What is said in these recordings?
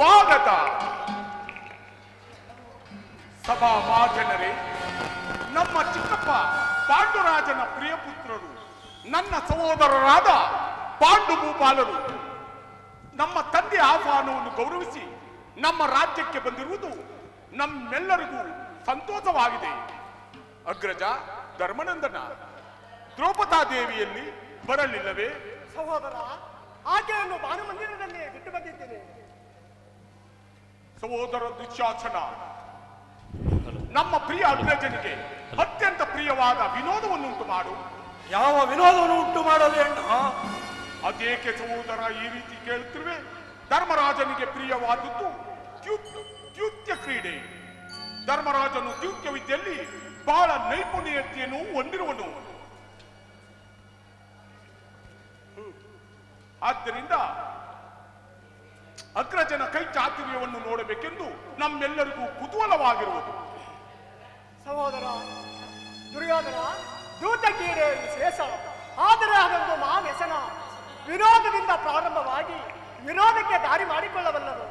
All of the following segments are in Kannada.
ಸ್ವಾಗತ. ಸಭಾ ಮಹಾಜನರೇ, ನಮ್ಮ ಚಿಕ್ಕಪ್ಪ ಪಾಂಡುರಾಜನ ಪ್ರಿಯ ಪುತ್ರರು, ನನ್ನ ಸಹೋದರರಾದ ಪಾಂಡು ಭೂಪಾಲರು ನಮ್ಮ ತಂದೆ ಆಹ್ವಾನವನ್ನು ಗೌರವಿಸಿ ನಮ್ಮ ರಾಜ್ಯಕ್ಕೆ ಬಂದಿರುವುದು ನಮ್ಮೆಲ್ಲರಿಗೂ ಸಂತೋಷವಾಗಿದೆ. ಅಗ್ರಜ ಧರ್ಮನಂದನ, ದ್ರೌಪದಾದೇವಿಯಲ್ಲಿ ಬರಲಿಲ್ಲವೇ? ಸಹೋದರ, ಆಕೆಯನ್ನು ಭಾನುಮಂದಿರದಲ್ಲಿ ಬಿಟ್ಟು ಬಂದಿದ್ದೇನೆ. ಸಹೋದರ ದುಶ್ಯಾಸನ, ನಮ್ಮ ಪ್ರಿಯ ಅಗ್ರಜನಿಗೆ ಅತ್ಯಂತ ಪ್ರಿಯವಾದ ವಿನೋದವನ್ನುಂಟು ಮಾಡು. ಯಾವ ವಿನೋದವನ್ನು ಉಂಟು ಮಾಡಲಿ ಅಣ್ಣ? ಅದೇಕೆ ಸಹೋದರ ಈ ರೀತಿ ಕೇಳುತ್ತಿರುವೆ? ಧರ್ಮರಾಜನಿಗೆ ಪ್ರಿಯವಾದದ್ದು ದ್ಯೂತ್ಯ ಕ್ರೀಡೆ. ಧರ್ಮರಾಜನು ದ್ಯೂತ್ಯ ವಿದ್ಯೆಯಲ್ಲಿ ಬಹಳ ನೈಪುಣ್ಯತೆಯನ್ನು ಹೊಂದಿರುವನು. ಆದ್ದರಿಂದ ಅಗ್ರಜನ ಕೈ ಚಾತುರ್ಯವನ್ನು ನೋಡಬೇಕೆಂದು ನಮ್ಮೆಲ್ಲರಿಗೂ ಕುತೂಹಲವಾಗಿರುವುದು. ಸಹೋದರ ದುರ್ಯೋಧನ, ದೂತ ಕ್ರೀಡೆ ವಿಶೇಷ, ಆದರೆ ಅದೊಂದು ಮಹಾವ್ಯಸನ. ವಿರೋಧದಿಂದ ಪ್ರಾರಂಭವಾಗಿ ವಿರೋಧಕ್ಕೆ ದಾರಿ ಮಾಡಿಕೊಳ್ಳಬಲ್ಲದು.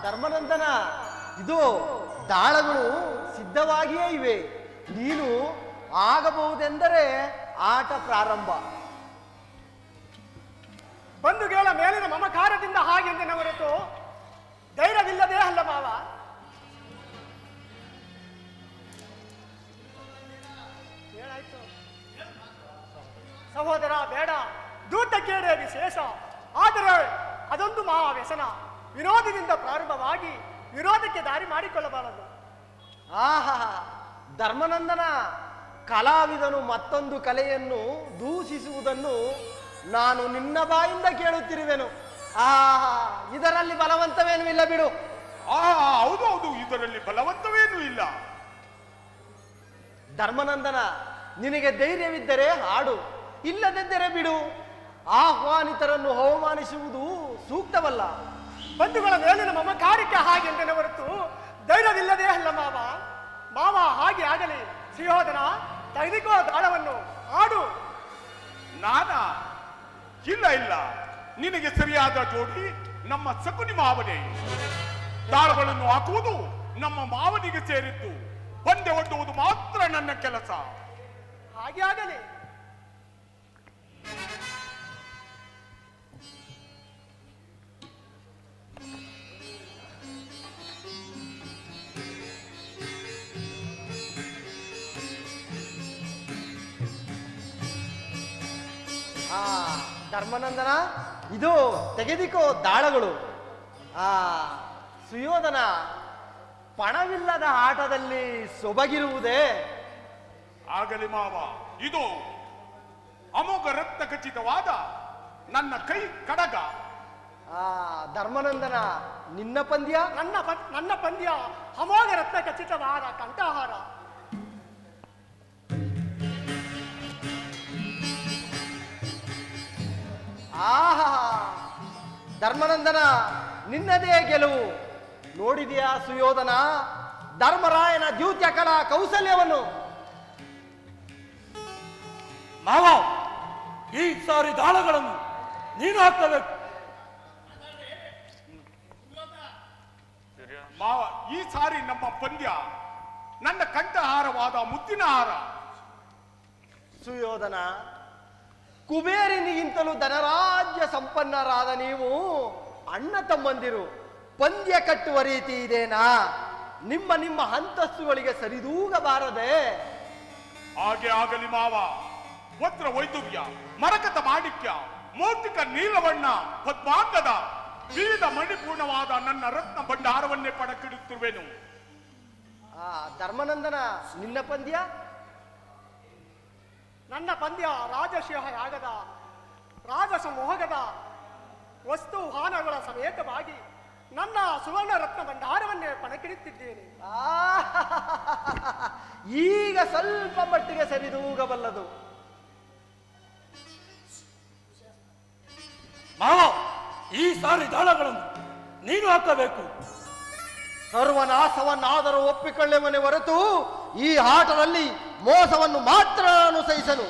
ಧರ್ಮನಂದನ, ಇದು ದಾಳಗಳು ಸಿದ್ಧವಾಗಿಯೇ ಇವೆ. ನೀನು ಆಗಬಹುದೆಂದರೆ ಆಟ ಪ್ರಾರಂಭ. ಬಂಧುಗಳ ಮೇಲಿನ ಮಮಕಾರದಿಂದ ಹಾಗೆಂದಿನ ಹೊರತು ಧೈರ್ಯವಿಲ್ಲದೆ ಅಲ್ಲ ಮಾವ. ಹೇಳಾಯ್ತು ಸಹೋದರ, ಬೇಡ. ದೂತ ಕೇಡೆ ವಿಶೇಷ, ಆದರೆ ಅದೊಂದು ಮಹಾವ್ಯಸನ. ವಿರೋಧದಿಂದ ಪ್ರಾರಂಭವಾಗಿ ವಿರೋಧಕ್ಕೆ ದಾರಿ ಮಾಡಿಕೊಳ್ಳಬಾರದು. ಆಹಾ, ಧರ್ಮನಂದನ, ಕಲಾವಿದನು ಮತ್ತೊಂದು ಕಲೆಯನ್ನು ದೂಷಿಸುವುದನ್ನು ನಾನು ನಿನ್ನ ಬಾಯಿಂದ ಕೇಳುತ್ತಿರುವೆನು. ಇದರಲ್ಲಿ ಬಲವಂತವೇನೂ ಇಲ್ಲ ಬಿಡು. ಹೌದು ಹೌದು, ಇದರಲ್ಲಿ ಬಲವಂತವೇನೂ ಇಲ್ಲ. ಧರ್ಮನಂದನ, ನಿನಗೆ ಧೈರ್ಯವಿದ್ದರೆ ಹಾಡು, ಇಲ್ಲದಿದ್ದರೆ ಬಿಡು. ಆಹ್ವಾನಿತರನ್ನು ಅವಮಾನಿಸುವುದು ಸೂಕ್ತವಲ್ಲ. ಬಂಧುಗಳ ಮೇಲಿನ ಮಮಕಾರಕ್ಕೆ ಹಾಗೆಂದನ ಹೊರತು ಧೈರ್ಯವಿಲ್ಲದೆ ಅಲ್ಲ ಮಾವ. ಮಾವ ಹಾಗೆ ಆಗಲಿ. ಸುಯೋಧನ, ತೆಗೆದುಕೋ ದಾಳವನ್ನು, ಆಡು. ನಾನಾ? ಇಲ್ಲ ಇಲ್ಲ, ನಿನಗೆ ಸರಿಯಾದ ಜೋಡಿ ನಮ್ಮ ಸಕುನಿ ಮಾವನೇ. ದಾಳಗಳನ್ನು ಹಾಕುವುದು ನಮ್ಮ ಮಾವನಿಗೆ ಸೇರಿದ್ದು, ಪಂದ್ಯ ಒಡ್ಡುವುದು ಮಾತ್ರ ನನ್ನ ಕೆಲಸ. ಹಾಗೆ ಆಗಲಿ. ಧರ್ಮನಂದನ, ಇದು ತೆಗೆದುಕೋ ದಾಳಗಳು. ಸುಯೋಧನ, ಪಣವಿಲ್ಲದ ಆಟದಲ್ಲಿ ಸೊಬಗಿರುವುದೇ? ಆಗಲಿ ಮಾವ. ಇದು ಅಮೋಘ ರಕ್ತ ಖಚಿತವಾದ ನನ್ನ ಕೈ ಕಡಗ. ಧರ್ಮನಂದನ, ನಿನ್ನ ಪಂದ್ಯ? ನನ್ನ ಪಂದ್ಯ ಅಮೋಘ ರತ್ನ ಖಚಿತವಾದ ಕಂಠಹಾರ. ಧರ್ಮನಂದನ, ನಿನ್ನದೇ ಗೆಲುವು. ನೋಡಿದೆಯಾ ಸುಯೋಧನ ಧರ್ಮರಾಯನ ದ್ಯೂತ್ಯ ಕಲಾ ಕೌಶಲ್ಯವನ್ನು? ಮಾವ, ಈ ಸಾರಿ ದಾಳಗಳನ್ನು ನೀನು ಹಾಕಬೇಕು. ಮಾವ, ಈ ಸಾರಿ ನಮ್ಮ ಪಂದ್ಯ ನನ್ನ ಕಂಠಹಾರವಾದ ಮುತ್ತಿನ ಹಾರ. ಸುಯೋಧನ, ಕುಬೇರನಿಗಿಂತಲೂ ಧನರಾಜ್ಯ ಸಂಪನ್ನರಾದ ನೀವು ಅಣ್ಣ ತಮ್ಮಂದಿರು ಪಂದ್ಯ ಕಟ್ಟುವ ರೀತಿ ಇದೇನಾ? ನಿಮ್ಮ ನಿಮ್ಮ ಅಂತಸ್ತುಗಳಿಗೆ ಸರಿದೂಗಬಾರದೆ? ಹಾಗೆ ಆಗಲಿ ಮಾವ. ವಜ್ರ ವೈದುರ್ಯ, ಮರಕತ ಮಾಣಿಕ್ಯ, ಮೌಕ್ತಿಕ ನೀಲವಣ್ಣ, ಪದ್ಮಾಂಗದ ವಿವಿಧ ಮಣಿಪೂರ್ಣವಾದ ನನ್ನ ರತ್ನ ಭಂಡಾರವನ್ನೇ ಪಣಕ್ಕಿಡುತ್ತಿರುವೆನು. ಧರ್ಮನಂದನ, ನಿನ್ನ ಪಂದ್ಯ? ನನ್ನ ಪಂದ್ಯ ರಾಜಶಿಹ ಯಾಗದ ರಾಜಸ ಮೋಹಗದ ವಸ್ತು ವಾಹನಗಳ ಸಮೇತವಾಗಿ ನನ್ನ ಸುವರ್ಣ ರತ್ನ ಭಂಡಾರವನ್ನೇ ಪಣಕ್ಕಿಡುತ್ತಿದ್ದೇನೆ. ಈಗ ಸ್ವಲ್ಪ ಮಟ್ಟಿಗೆ ಸರಿದೂಗಬಲ್ಲದು. ಮಾವ, ಈ ಸಾರಿ ದಾಳಗಳನ್ನು ನೀನು ಹಾಕಬೇಕು. ಸರ್ವನಾಶವನ್ನಾದರೂ ಒಪ್ಪಿಕೊಳ್ಳುವನೆ ಹೊರತು ಈ ಆಟದಲ್ಲಿ ಮೋಸವನ್ನು ಮಾತ್ರ ನಾನು ಸಹಿಸನು.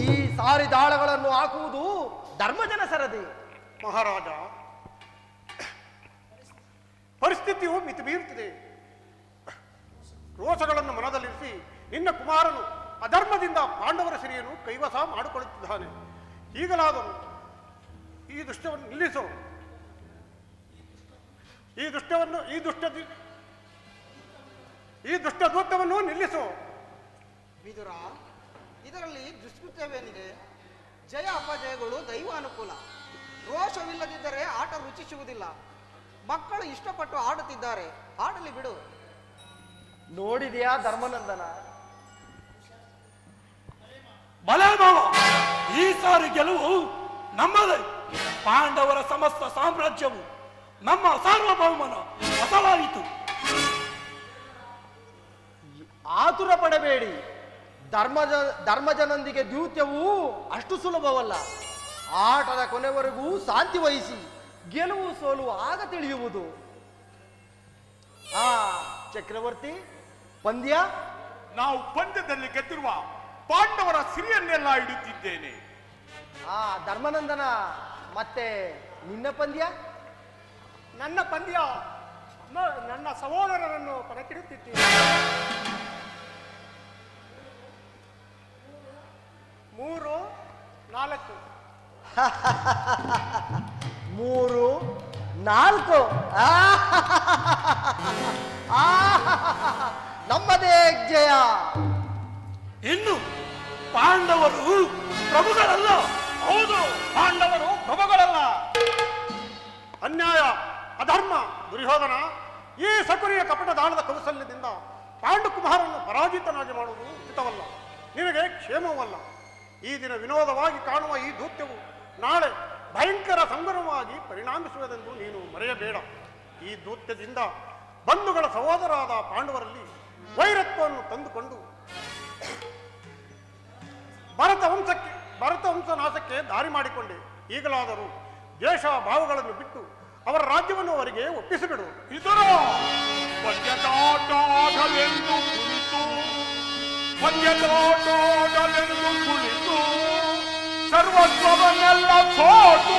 ಈ ಸಾರಿ ದಾಳಗಳನ್ನು ಹಾಕುವುದು ಧರ್ಮಜನ ಸರದಿ. ಮಹಾರಾಜ, ಪರಿಸ್ಥಿತಿಯು ಮಿತಿ ಮೀರುತ್ತಿದೆ. ರೋಷಗಳನ್ನು ಮನದಲ್ಲಿರಿಸಿ ನಿನ್ನ ಕುಮಾರನು ಅಧರ್ಮದಿಂದ ಪಾಂಡವರ ಸಿರಿಯನ್ನು ಕೈವಶ ಮಾಡಿಕೊಳ್ಳುತ್ತಿದ್ದಾನೆ. ಈಗಲಾದರೂ ಈ ದುಷ್ಟವನ್ನು ನಿಲ್ಲಿಸು. ಈ ದುಷ್ಟ ದೂತವನ್ನು ನಿಲ್ಲಿಸು. ವಿದುರ, ಇದರಲ್ಲಿ ದುಷ್ಕೃತ್ಯವೇನಿದೆ? ಜಯ ಅಪಜಯಗಳು ದೈವಾನುಕೂಲ. ರೋಷವಿಲ್ಲದಿದ್ದರೆ ಆಟ ರುಚಿಸುವುದಿಲ್ಲ. ಮಕ್ಕಳು ಇಷ್ಟಪಟ್ಟು ಆಡುತ್ತಿದ್ದಾರೆ, ಆಡಲಿ ಬಿಡು. ನೋಡಿದೆಯಾ ಧರ್ಮನಂದನ? ಬಲೆ ಮಾವ, ಈ ಸಾರಿ ಗೆಲುವು ನಮ್ಮದೇ. ಪಾಂಡವರ ಸಮಸ್ತ ಸಾಮ್ರಾಜ್ಯವು ನಮ್ಮ ಸಾರ್ವಭೌಮನ ವಶವಾಯಿತು. ಆತುರ ಪಡಬೇಡಿ. ಧರ್ಮಜನೊಂದಿಗೆ ದ್ಯೂತ್ಯವೂ ಅಷ್ಟು ಸುಲಭವಲ್ಲ. ಆಟದ ಕೊನೆವರೆಗೂ ಶಾಂತಿ ವಹಿಸಿ ಗೆಲುವು ಸೋಲು ಆಗ ತಿಳಿಯುವುದು. ಚಕ್ರವರ್ತಿ, ಪಂದ್ಯ? ನಾವು ಪಂದ್ಯದಲ್ಲಿ ಗೆದ್ದಿರುವ ಪಾಂಡವರ ಸಿರಿಯನ್ನೆಲ್ಲ ಇಡುತ್ತಿದ್ದೇನೆ. ಧರ್ಮನಂದನ, ಮತ್ತೆ ನಿನ್ನ ಪಂದ್ಯ? ನನ್ನ ಪಂದ್ಯ ನನ್ನ ಸಹೋದರರನ್ನು ಪಣಕ್ಕಿಡುತ್ತಿದ್ದೀನಿ. 3-4. 3-4. ನಮ್ಮದೇ ಜಯ. ಇನ್ನು ಪಾಂಡವರು ಪ್ರಭುಗಳಲ್ಲ. ಹೌದು, ಪಾಂಡವರು ಪ್ರಭುಗಳಲ್ಲ. ಅನ್ಯಾಯ, ಅಧರ್ಮ, ದುರ್ಯೋಧನ ಈ ಸಕುರಿಯ ಕಪಟ ದಾಳದ ಕೌಶಲ್ಯದಿಂದ ಪಾಂಡುಕುಮಾರನ್ನು ಪರಾಜಿತನಾಗಿ ಮಾಡುವುದು ಉಚಿತವಲ್ಲ, ನಿನಗೆ ಕ್ಷೇಮವಲ್ಲ. ಈ ದಿನ ವಿನೋದವಾಗಿ ಕಾಣುವ ಈ ದೂತ್ಯವು ನಾಳೆ ಭಯಂಕರ ಸಂಗಮವಾಗಿ ಪರಿಣಾಮಿಸುವುದೆಂದು ನೀನು ಮರೆಯಬೇಡ. ಈ ದೂತ್ಯದಿಂದ ಬಂಧುಗಳ ಸಹೋದರಾದ ಪಾಂಡವರಲ್ಲಿ ವೈರತ್ವವನ್ನು ತಂದುಕೊಂಡು ಭರತ ವಂಶ ನಾಶಕ್ಕೆ ದಾರಿ ಮಾಡಿಕೊಂಡೆ. ಈಗಲಾದರೂ ದೇಶ ಭಾವಗಳನ್ನು ಬಿಟ್ಟು ಅವರ ರಾಜ್ಯವನ್ನು ಅವರಿಗೆ ಒಪ್ಪಿಸಿಬಿಡು. ಇದರ ಪಂದ್ಯದಾಟಲೆಂದು ಕುಳಿತು ಸರ್ವಸ್ವವನ್ನೆಲ್ಲ ಸೋತು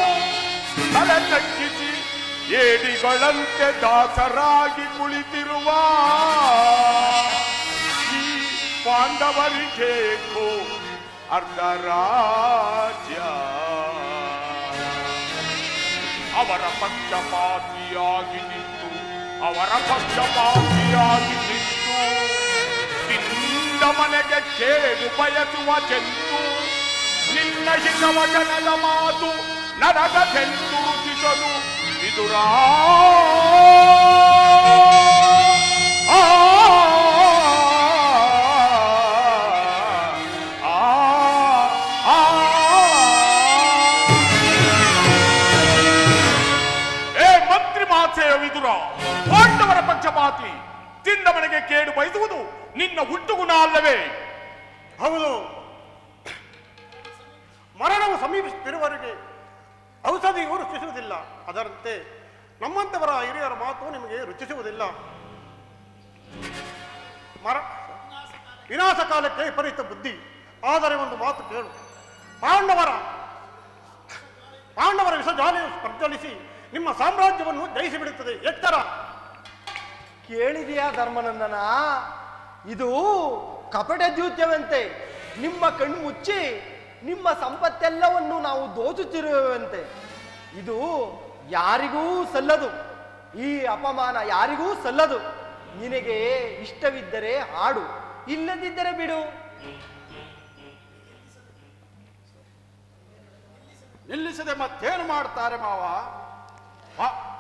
ತಲೆ ತಗ್ಗಿಸಿ ಏಡಿಗಳಂತೆ ದಾಸರಾಗಿ ಕುಳಿತಿರುವ ಈ ಪಾಂಡವರಿಗೇಕೋ ಅರ್ಧ ರಾಜ್ಯ. ಅವರ ಪಕ್ಷಪಾತಿಯಾಗಿ ನಿಂತು ನಿನ್ನ ಮನೆಗೆ ಕೇಳು ಬಯಸುವ ಜಂತು ನಿನ್ನ ಹಿತವಚನದ ಮಾತು ನನಗದೆಂದು ರುಚಿಸಲು ವಿದುರಾ. ವಿದುರ, ಪಾಂಡವರ ಪಕ್ಷಪಾತಿ ತಿಂದ ಮನೆಗೆ ಕೇಡು ಬಯಸುವುದು ನಿನ್ನ ಹುಟ್ಟುಗುಣ ಅಲ್ಲವೇ? ಹೌದು, ಮರಣವು ಸಮೀಪಿಸುತ್ತಿರುವವರೆಗೆ ಔಷಧಿಯು ರುಚಿಸುವುದಿಲ್ಲ. ಅದರಂತೆ ನಮ್ಮಂತವರ ಹಿರಿಯರ ಮಾತು ನಿಮಗೆ ರುಚಿಸುವುದಿಲ್ಲ. ವಿನಾಶ ಕಾಲಕ್ಕೆ ವಿಪರೀತ ಬುದ್ಧಿ. ಆದರೆ ಒಂದು ಮಾತು ಕೇಳು, ಪಾಂಡವರ ವಿಷಜಾಲೆಯು ಪ್ರಜ್ವಲಿಸಿ ನಿಮ್ಮ ಸಾಮ್ರಾಜ್ಯವನ್ನು ಜಯಿಸಿಬಿಡುತ್ತದೆ. ಎತ್ತರ. ಕೇಳಿದೆಯಾ ಧರ್ಮನಂದನ? ಇದು ಕಪಟ ದ್ಯೂತ್ಯವಂತೆ. ನಿಮ್ಮ ಕಣ್ಣು ಮುಚ್ಚಿ ನಿಮ್ಮ ಸಂಪತ್ತೆಲ್ಲವನ್ನು ನಾವು ದೋಚುತ್ತಿರುವಂತೆ. ಇದು ಯಾರಿಗೂ ಸಲ್ಲದು. ಈ ಅಪಮಾನ ಯಾರಿಗೂ ಸಲ್ಲದು. ನಿನಗೆ ಇಷ್ಟವಿದ್ದರೆ ಆಡು, ಇಲ್ಲದಿದ್ದರೆ ಬಿಡು. ನಿಲ್ಲಿಸದೆ ಮತ್ತೇನು ಮಾಡ್ತಾರೆ ಮಾವ?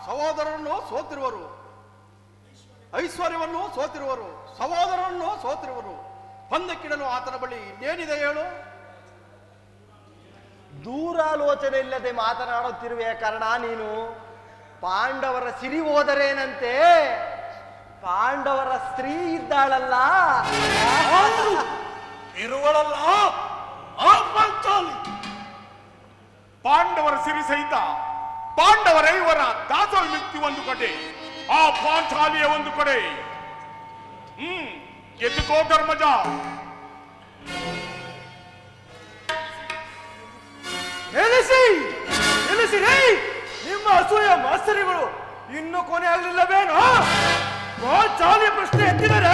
ಸಹೋದರನ್ನು ಸೋತಿರುವರು, ಐಶ್ವರ್ಯವನ್ನು ಸೋತಿರುವರು, ಸಹೋದರನ್ನು ಸೋತಿರುವರು. ಪಂದ್ಯಕ್ಕಿಡಲು ಆತನ ಬಳಿ ಇನ್ನೇನಿದೆ ಹೇಳು? ದೂರಾಲೋಚನೆ ಇಲ್ಲದೆ ಮಾತನಾಡುತ್ತಿರುವೆ ಕಾರಣ ನೀನು. ಪಾಂಡವರ ಸಿರಿ ಹೋದರೇನಂತೆ, ಪಾಂಡವರ ಸ್ತ್ರೀ ಇದ್ದಾಳಲ್ಲ, ಇರುವಳಲ್ಲ ಆ ಪಾಂಚಾಲಿ. ಪಾಂಡವರ ಸಿರಿ ಸಹಿತ ಪಾಂಡವರ ಇವರ ದಾಸೋಹಿ ಒಂದು ಕಡೆ, ಆ ಪಾಂಚಾಲಿಯ ಒಂದು ಕಡೆ. ಎದ್ದುಕೋ ಧರ್ಮಜ. ನಿಲ್ಲಿಸಿ ಅಸೂಯ ಮಾಸ್ತರಿಗಳು ಇನ್ನೂ ಕೊನೆ ಆಗಲಿಲ್ಲವೇನೋ? ಪಾಂಚಾಲಿಯ ಪ್ರಶ್ನೆ ಎತ್ತಿದರೆ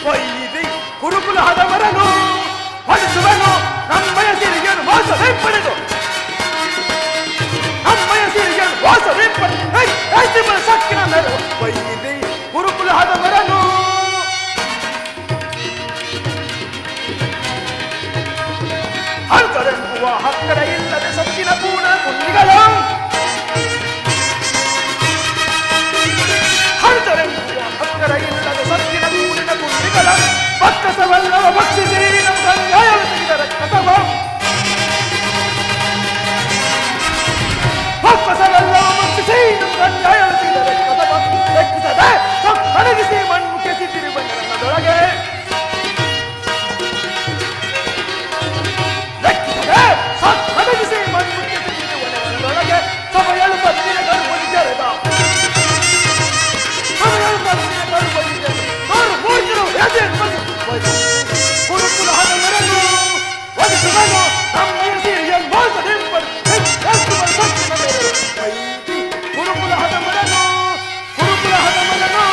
ವೈದಿ ಗುರುಕುಲ ಹದವರನು ಹೊಡಿಸುವನು ನಮ್ಮಯ ಸಿರಿಗೆಯನ್ನು ಮೋಸವೇ ಪಡೆದು ನಮ್ಮಯ ಸಿರಿಗೆಯನ್ನು ಮೋಸವೇ ಪಡೆದು ಸಕ್ಕಿನ ಮೇಲೆ ವೈದಿ ಗುರುಕುಲ ಹದವರನು ಹಂತರೆಂಬುವ ಹಕ್ಕರ ಇಲ್ಲದೆ ಸೊಕ್ಕಿನ ಪೂರ್ಣ ಕುಂಡಿಗಳು ಹಂತರೆಂಬುವ ಹಕ್ಕರ ಇಲ್ಲದೆ ಸೊಕ್ಕಿನ ಪೂರ್ಣ ಕುಂಡಿಗಳ ಪಕ್ಕಸವಲ್ಲವ ಭಕ್ಷಿಸಿ ನಮ್ಮ ನ್ಯಾಯ ತೆಗೆದ ರಕ್ತವ ಪಕ್ಕಸವಲ್ಲವ ಭಕ್ಷಿಸಿ ನಮ್ಮ ನ್ಯಾಯ ತೆಗೆದ ರಕ್ತವ ಲೆಕ್ಕಿಸದೆ ಅಡಗಿಸಿ ಮಣ್ಣು ಕೆಸಿದಿರಿ ಬಂದರೊಳಗೆ ಅಡಗಿಸಿ ಮಣ್ಣು ಕೆಸಿದಿರಿ ಬಂದರೊಳಗೆ ಸಮಯಳು ಬತ್ತಿನ ಗರ್ಭದಿ ತೆರೆದ ಸಮಯಳು ಬತ್ತಿನ ಗರ್ಭದಿ ತೆರೆದ ನೋಡು ಮೂರ್ತಿರು ಗುರುಕುಲ ಹದವರನು ಒಲಿಸುವನು ನಮ್ಮಯ ಸಿರಿಯನ್ನು ಮೋಸದೆಂಬರು ಗುರುಕುಲ ಹದವರನು ಗುರುಕುಲ ಹದವರನು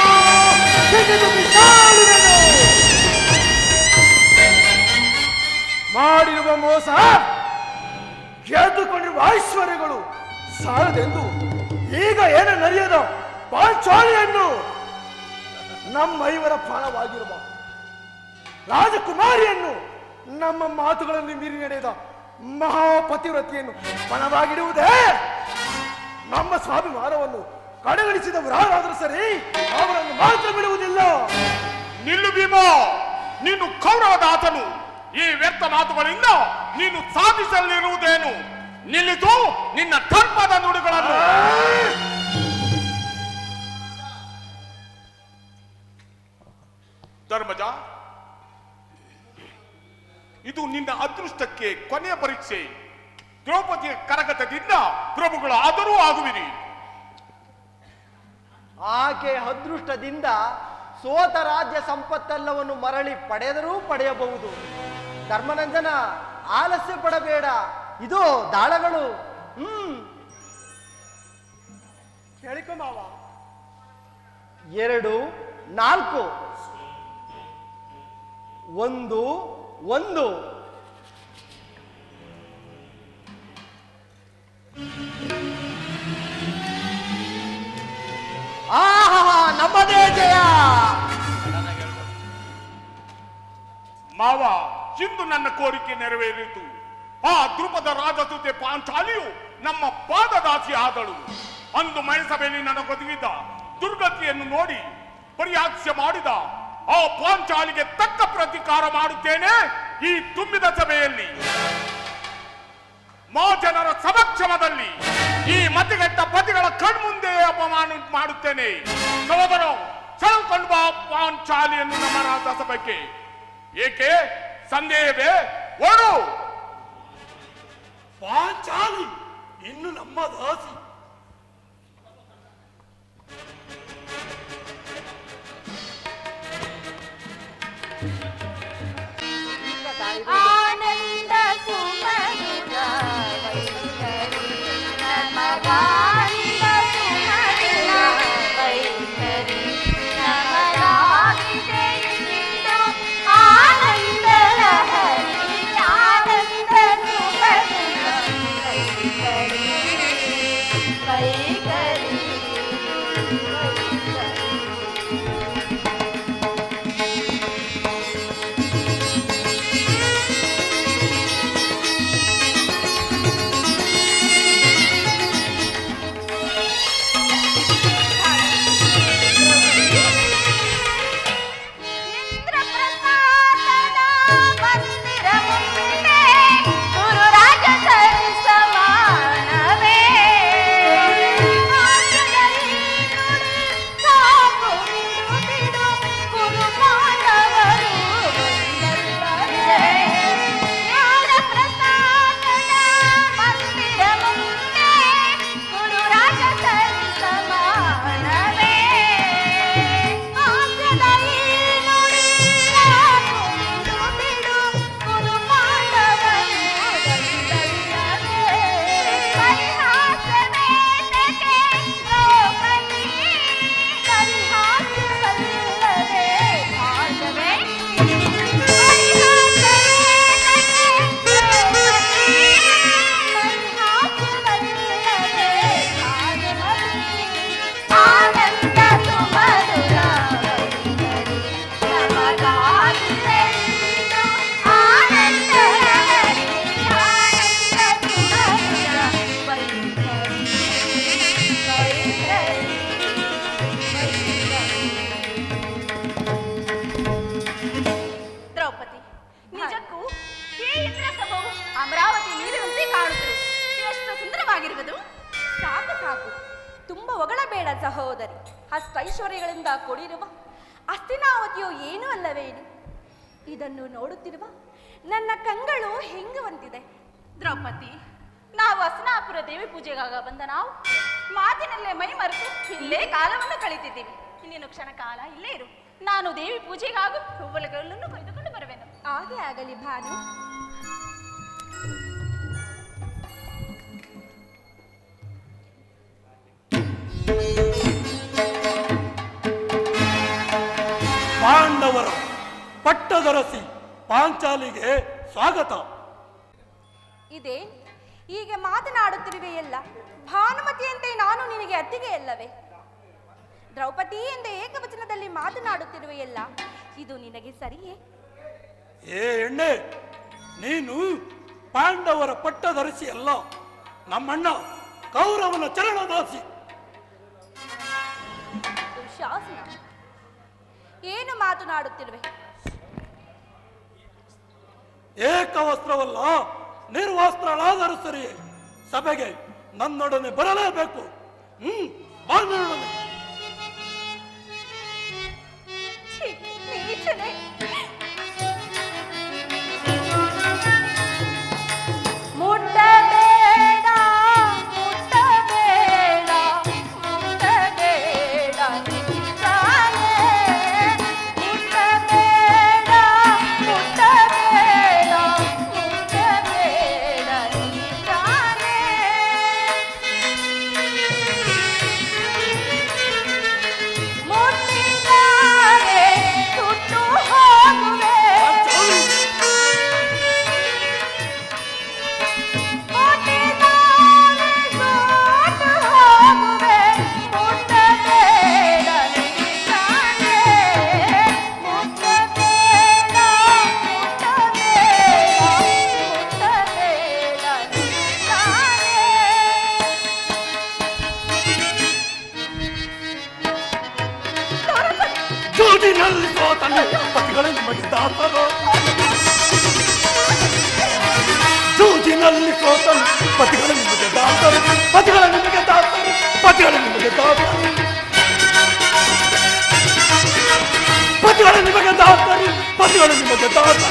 ತೆಗೆದು ಬಿಸಾಡಿದನು. ಮಾಡಿರುವ ಮೋಸ ಗೆದ್ದುಕೊಂಡಿರುವ ಐಶ್ವರ್ಯಗಳು ಸಾಲದೆಂದು ಈಗ ಏನು ನಡೆಯದ ಪಾಂಚಾಲಿಯನ್ನು ನಮ್ಮ ಐವರ ಪ್ರಾಣವಾಗಿರುವ ರಾಜಕುಮಾರಿಯನ್ನು ನಮ್ಮ ಮಾತುಗಳನ್ನು ಮೀರಿ ನಡೆದ ಮಹಾಪತಿವ್ರತಿಯನ್ನು ಪಣವಾಗಿಡುವುದೇ ನಮ್ಮ ಸ್ವಾಭಿಮಾನವನ್ನು ಕಡೆಗಣಿಸಿದವರು ಯಾರಾದರೂ ಸರಿ ಅವರನ್ನು ಮಾತ್ರ ಬಿಡುವುದಿಲ್ಲ. ನಿಲ್ಲು ಭೀಮ, ನೀನು ಕೌರವದಾತನು. ಈ ವ್ಯರ್ಥ ಮಾತುಗಳಿಂದ ನೀನು ಸಾಧಿಸಲಿರುವುದೇನು? ನಿಲ್ಲಿತು ನಿನ್ನ ದರ್ಪದ ನುಡಿಗಳನ್ನು. ಧರ್ಮಜ, ಇದು ನಿನ್ನ ಅದೃಷ್ಟಕ್ಕೆ ಕೊನೆಯ ಪರೀಕ್ಷೆ. ದ್ರೌಪದಿಯ ಕರಗತದಿಂದ ಪ್ರಭುಗಳು ಆದರೂ ಆಗುವಿರಿ. ಆಕೆ ಅದೃಷ್ಟದಿಂದ ಸೋತ ರಾಜ್ಯ ಸಂಪತ್ತೆಲ್ಲವನ್ನು ಮರಳಿ ಪಡೆದರೂ ಪಡೆಯಬಹುದು. ಧರ್ಮನಂಜನ, ಆಲಸ್ಯ ಪಡಬೇಡ. ಇದು ದಾಳಗಳು. ಕೇಳಿಕೊ ಮಾವ. 2, 4 1 1 ಆಹಾ, ನಮ್ಮದೇ ಜಯ. ಮಾವ, ಇಂದು ನನ್ನ ಕೋರಿಕೆ ನೆರವೇರಿತು. ಆ ದ್ರುಪದ ರಾಜದೂತೆ ಪಾಂಚಾಲಿಯು ನಮ್ಮ ಪಾದದಾಸಿ ಆದಳು. ಅಂದು ಮೈಸಭೆಯಲ್ಲಿ ನನಗೊದಗಿದ ದುರ್ಗತಿಯನ್ನು ನೋಡಿ ಪರಿಹಾಸ್ಯ ಮಾಡಿದ ಆ ಪಾಂಚಾಲಿಗೆ ತಕ್ಕ ಪ್ರತೀಕಾರ ಮಾಡುತ್ತೇನೆ ಈ ತುಂಬಿದ ಸಭೆಯಲ್ಲಿ. ಜನರ ಸಮಕ್ಷಮದಲ್ಲಿ ಈ ಮತಿಗೆಟ್ಟ ಪತಿಗಳ ಕಣ್ಮುಂದೆ ಅಪಮಾನ ಮಾಡುತ್ತೇನೆ. ಸಹೋದರ, ಸೆಳೆದುಕೊಂಡು ಬಾ ಪಾಂಚಾಲಿಯನ್ನು ನಮ್ಮ ರಾಜಸಭೆಗೆ. ಏಕೆ ಸಂದೇಹವೇ? ಓಡು. ಪಾಂಚಾಲಿ ಇನ್ನು ನಮ್ಮ ದಾಸಿ. ಆನಂದ ಸುಮಧುರ ವೈಖರಿ ನಮಗಾರಿದ ಸುಮಧುರ ವೈಖರಿ ನಮಗಾಗಿದೆ ಇಂದು ಆನಂದ ಲಹರಿ ಆನಂದ ಸುಮಧುರ ವೈಖರಿ ವೈಖರಿ ಆಗಿರುವುದು? ಸಾಕು ಸಾಕು, ತುಂಬ ಹೊಗಳಬೇಡ ಸಹೋದರಿ. ಅಷ್ಟೈಶ್ವರ್ಯಗಳಿಂದ ಕೊಡಿರುವ ಹಸ್ತಿನಾವತಿಯು ಏನೂ ಅಲ್ಲವೇನು? ಇದನ್ನು ನೋಡುತ್ತಿರುವ ನನ್ನ ಕಂಗಳು ಹೆಂಗುವಂತಿದೆ. ದ್ರೌಪದಿ, ನಾವು ಹಸನಾಪುರ ದೇವಿ ಪೂಜೆಗಾಗ ಬಂದ ನಾವು ಮಾತಿನಲ್ಲೇ ಮೈ ಮರೆತು ಇಲ್ಲೇ ಕಾಲವನ್ನು ಕಳೀತಿದ್ದೀವಿ. ಇನ್ನೇನು ಕ್ಷಣ ಕಾಲ ಇಲ್ಲೇ ಇರು. ನಾನು ದೇವಿ ಪೂಜೆಗಾಗೂ ಹೂವಲುಗಳನ್ನು ಕೊಯ್ದುಕೊಂಡು ಬರುವೆನು. ಹಾಗೆ ಆಗಲಿ ಭಾನು. ಪಾಂಡವರ ಪಟ್ಟದರಸಿ ಪಾಂಚಾಲಿಗೆ ಸ್ವಾಗತ. ಇದೇ ಹೀಗೆ ಮಾತನಾಡುತ್ತಿರುವೆಯಲ್ಲ, ಭಾನುಮತಿಯಂತೆ ನಾನು ನಿನಗೆ ಅತ್ತಿಗೆಯಲ್ಲವೇ? ದ್ರೌಪದಿ ಎಂದು ಏಕವಚನದಲ್ಲಿ ಮಾತನಾಡುತ್ತಿರುವೆಯಲ್ಲ, ಇದು ನಿನಗೆ ಸರಿಯೇ? ಏ ಎಣ್ಣೆ, ನೀನು ಪಾಂಡವರ ಪಟ್ಟದರಸಿ ಅಲ್ಲ, ನಮ್ಮಣ್ಣ ಕೌರವನ ಚರಣದಾಸಿ. ದುಶಾಸನ, ಏನು ಮಾತನಾಡುತ್ತಿರುವೆ? ಏಕವಸ್ತ್ರವಲ್ಲ, ನಿರ್ವಸ್ತ್ರಳಾದರೂ ಸರಿ, ಸಭೆಗೆ ನನ್ನೊಡನೆ ಬರಲೇಬೇಕು. ಬಾ ನನ್ನೊಡನೆ. ಮುಟ್ಟಬೇಡ ಮುಟ್ಟಬೇಡ ಮುಟ್ಟಬೇಡ ನಿಂತಾನೆ, ಮುಟ್ಟಬೇಡ ಮುಟ್ಟಬೇಡ ಮುಟ್ಟಬೇಡ ನಿಂತಾನೆ. ಮುಟ್ಟಿದರೆ ಸುಟ್ಟು ಹೋಗುವೆ, ಜೋಡಿನಲ್ಲಿ ಸೋತನೆ ಪತಿಗಳ ನಿಮಗೆ ದಾತರು. ಜೂಜಿನಲ್ಲಿ ಸೋತನೆ ಪತಿಗಳ ನಿಮಗೆ ದಾತರು, ಪತಿಗಳ ನಿಮಗೆ ದಾತರು, ಪತಿಗಳ ನಿಮಗೆ ದಾತರು, ಪತಿಗಳ ನಿಮಗೆ ದಾತರು, ಪತಿಗಳ ನಿಮಗೆ ದಾತರು.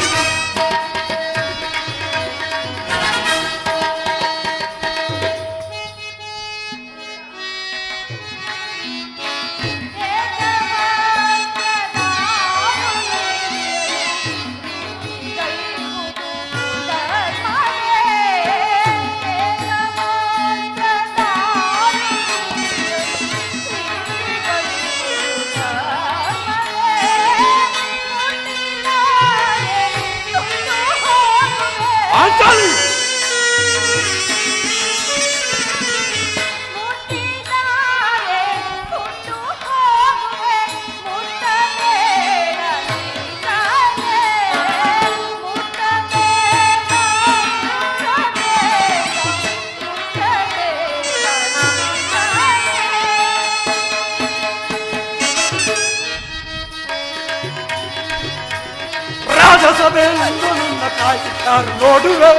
ರಾಜಸಭೆಯಲ್ಲಿಂದು ನಿನ್ನ ಕಾಯ್ಯಾರು ನೋಡುವೆ,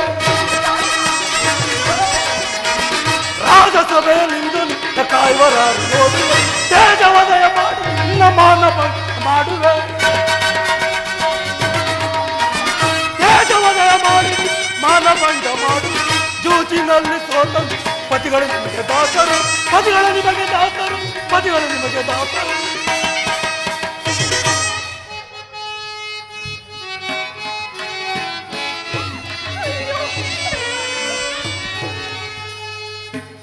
ರಾಜಸಭೆಯಲ್ಲಿಂದು ನಿನ್ನ ಕಾಯುವರಾರು ನೋಡುವೆ, ತೇಜವದಯ ಮಾಡಿ ನಿನ್ನ ಮಾನವ ಮಾಡುವೆ, ತೇಜವದಯ ಮಾಡಿ ಮಾನಭಂಗ ಮಾಡು. ಜೂಜಿನಲ್ಲಿ ಸೋತನು ಪತಿಗಳು ನಿಮಗೆ ದಾಸರು, ಪತಿಗಳ ನಿಮಗೆ ದಾಸರು, ಪತಿಗಳು ನಿಮಗೆ ದಾಸರು.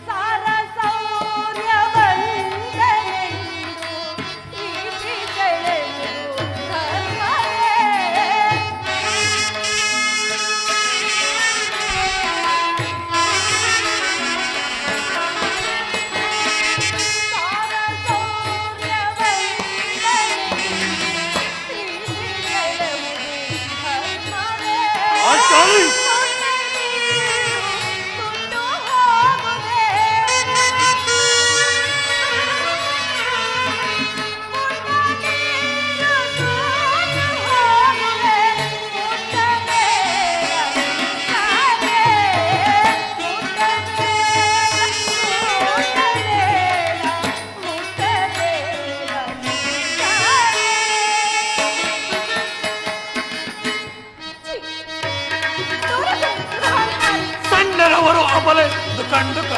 ಸಾರ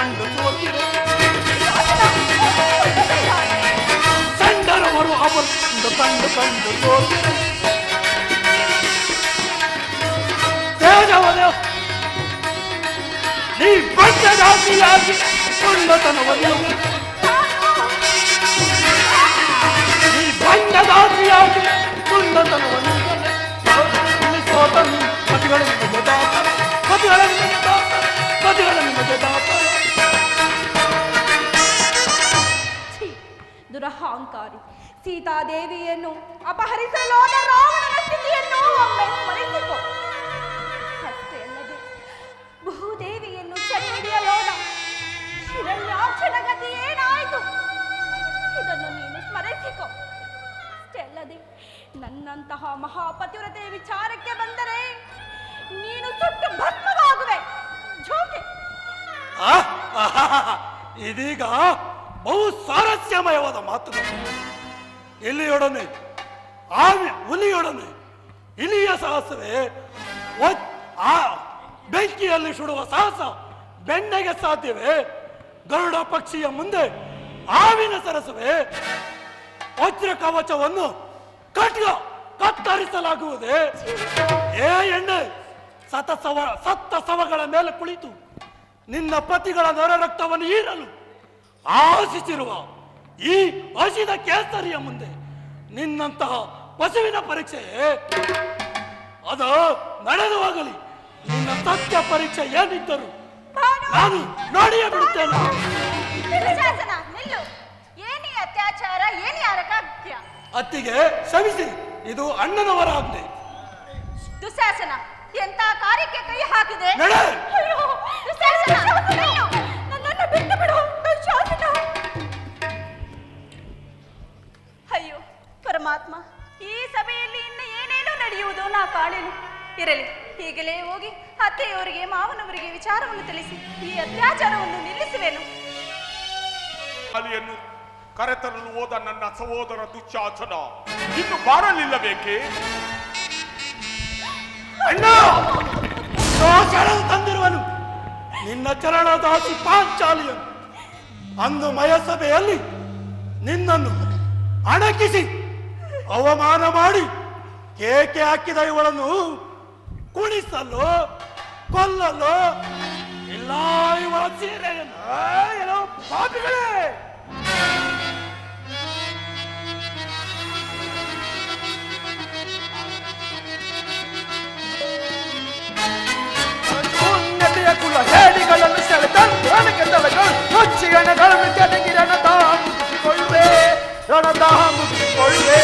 ಕಂಡು ಸೋತಿರೆ ಸಂಡರವರು ಅವರನ್ನು ಕಂಡು ಸೋತಿರೆ ತೇಜವನ ನೀ ಬಂದದಾಗಿಯಾಗಿ ಕೊಂಡತನವನ್ನು ನೀ ಬಂದದಾಗಿಯಾಗಿ ಕೊಂಡತನವನ್ನು ಸೋತ ಪತಿಗಳ ನಿಮಗೆ ದಾತ ಪತಿಗಳ ನಿಮಗೆ ದಾತ ಪತಿಗಳ ನಿಮಗೆ ದಾತ ದುರಹಂಕಾರಿ ಸೀತಾದೇವಿಯನ್ನು ಅಪಹರಿಸಲೋದ ರಾವಣನ ಸ್ಥಿತಿಯನ್ನು ಒಮ್ಮೆ ಸ್ಮರಿಸಿಕೊ. ಅಷ್ಟೇ ಅಲ್ಲದೆ ಭೂದೇವಿಯನ್ನು ಸೆರೆಹಿಡಿಯಲೋದ ಹಿರಣ್ಯಾಕ್ಷನ ಗತಿ ಏನಾಯಿತು ಇದನ್ನು ನೀನು ಸ್ಮರಿಸಿಕೊ. ಅಷ್ಟೇ ಅಲ್ಲದೆ ನನ್ನಂತಹ ಮಹಾಪತಿವ್ರತೆಯ ವಿಚಾರಕ್ಕೆ ಬಂದರೆ ನೀನು ಸುಟ್ಟು ಭಸ್ಮವಾಗುವೆ. ಜೋಕೆ ಇದೀಗ ಬಹು ಸ್ವಾರಸ್ಯಮಯವಾದ ಮಾತುಗಳು. ಇಲಿಯೊಡನೆ ಹುಲಿಯೊಡನೆ ಇಲಿಯ ಸಾಹಸವೇ ಆ ಬೆಂಕಿಯಲ್ಲಿ ಸುಡುವ ಸಾಹಸ ಬೆಣ್ಣೆಗೆ ಸಾಧ್ಯವೇ? ಗರುಡ ಪಕ್ಷಿಯ ಮುಂದೆ ಹಾವಿನ ಸರಸವೇ? ವಜ್ರ ಕವಚವನ್ನು ಕತ್ತರಿಸಲಾಗುವುದೇ? ಏ ಎಣ್ಣೆ ಸತ್ತ ಸವಗಳ ಮೇಲೆ ಕುಳಿತು ನಿನ್ನ ಪತಿಗಳ ನರ ರಕ್ತವನ್ನು ಹೀರಲು ಆಶಿಸಿರುವ ಈ ಹಸಿದ ಕೇಸರಿಯ ಮುಂದೆ ನಿನ್ನಂತಹ ಪಶುವಿನ ಪರೀಕ್ಷೆ ಅದು ನಡೆದು ಹೋಗಲಿ. ನಿನ್ನ ಸತ್ಯ ಪರೀಕ್ಷೆ ಏನಿದ್ದರು ನಾನು ನೋಡಿಯೇ ಬಿಡುತ್ತೇನೆ. ಏನಿ ಅತ್ಯಾಚಾರ ಏನಿ ಅರಕಾಗ್ಯ ಅತ್ತಿಗೆ ಕ್ಷಮಿಸಿ, ಇದು ಅಣ್ಣನವರ ಆಜ್ಞೆ. ದುಶ್ಯಾಸನ ಎಂತ ಕಾರ್ಯಕ್ಕೆ ಕೈ ಹಾಕಿದೆ? ಅಯ್ಯೋ ದುಶ್ಯಾಸನ, ನನ್ನನ್ನು ಬಿಟ್ಟು ಬಿಡು ದುಶ್ಯಾಸನ. ಅಯ್ಯೋ ಪರಮಾತ್ಮ, ಈ ಸಭೆಯಲ್ಲಿ ಇನ್ನು ಏನೇನೋ ನಡೆಯುವುದು ನಾ ಕಾಣೆನು. ಇರಲಿ, ಈಗಲೇ ಹೋಗಿ ಅತ್ತೆಯವರಿಗೆ ಮಾವನವರಿಗೆ ವಿಚಾರವನ್ನು ತಿಳಿಸಿ ಈ ಅತ್ಯಾಚಾರವನ್ನು ನಿಲ್ಲಿಸುವೆನು. ಅಲಿಯನ್ನು ಕರೆತರಲು ಹೋದ ನನ್ನ ಸಹೋದರ ದುಶ್ಯಾಸನ ಇನ್ನು ಬಾರಲಿಲ್ಲಬೇಕೆ? ಅಣ್ಣ ತಂದಿರುವನು ನಿನ್ನ ಚರಣದಾಸಿ ಪಾಂಚಾಲಿಯನು. ಅಂದು ಮಯಸಭೆಯಲ್ಲಿ ನಿನ್ನನ್ನು ಅಣಕಿಸಿ ಅವಮಾನ ಮಾಡಿ ಕೇಕೆ ಹಾಕಿದ ಇವಳನ್ನು ಕುಣಿಸಲು ಕೊಲ್ಲಲು ಇಲ್ಲ ಇವಳ ಸೀರೆಯನ್ನು ಏನೋ ಪಾಪಿಗಳೇ. ಕುಲ ಹೇಡಿಗಳನ್ನು ಸೆಳೆದಂದು ನನಗೆ ತಲೆಗಳು ಮುಚ್ಚಿ ಅಣಗಳನ್ನು ಕೆಳಗಿ ರಣದಾಹ ಮುಗಿಸಿಕೊಳ್ಳುವೆ, ರಣದಾಹ ಮುಗಿಸಿಕೊಳ್ಳುವೆ.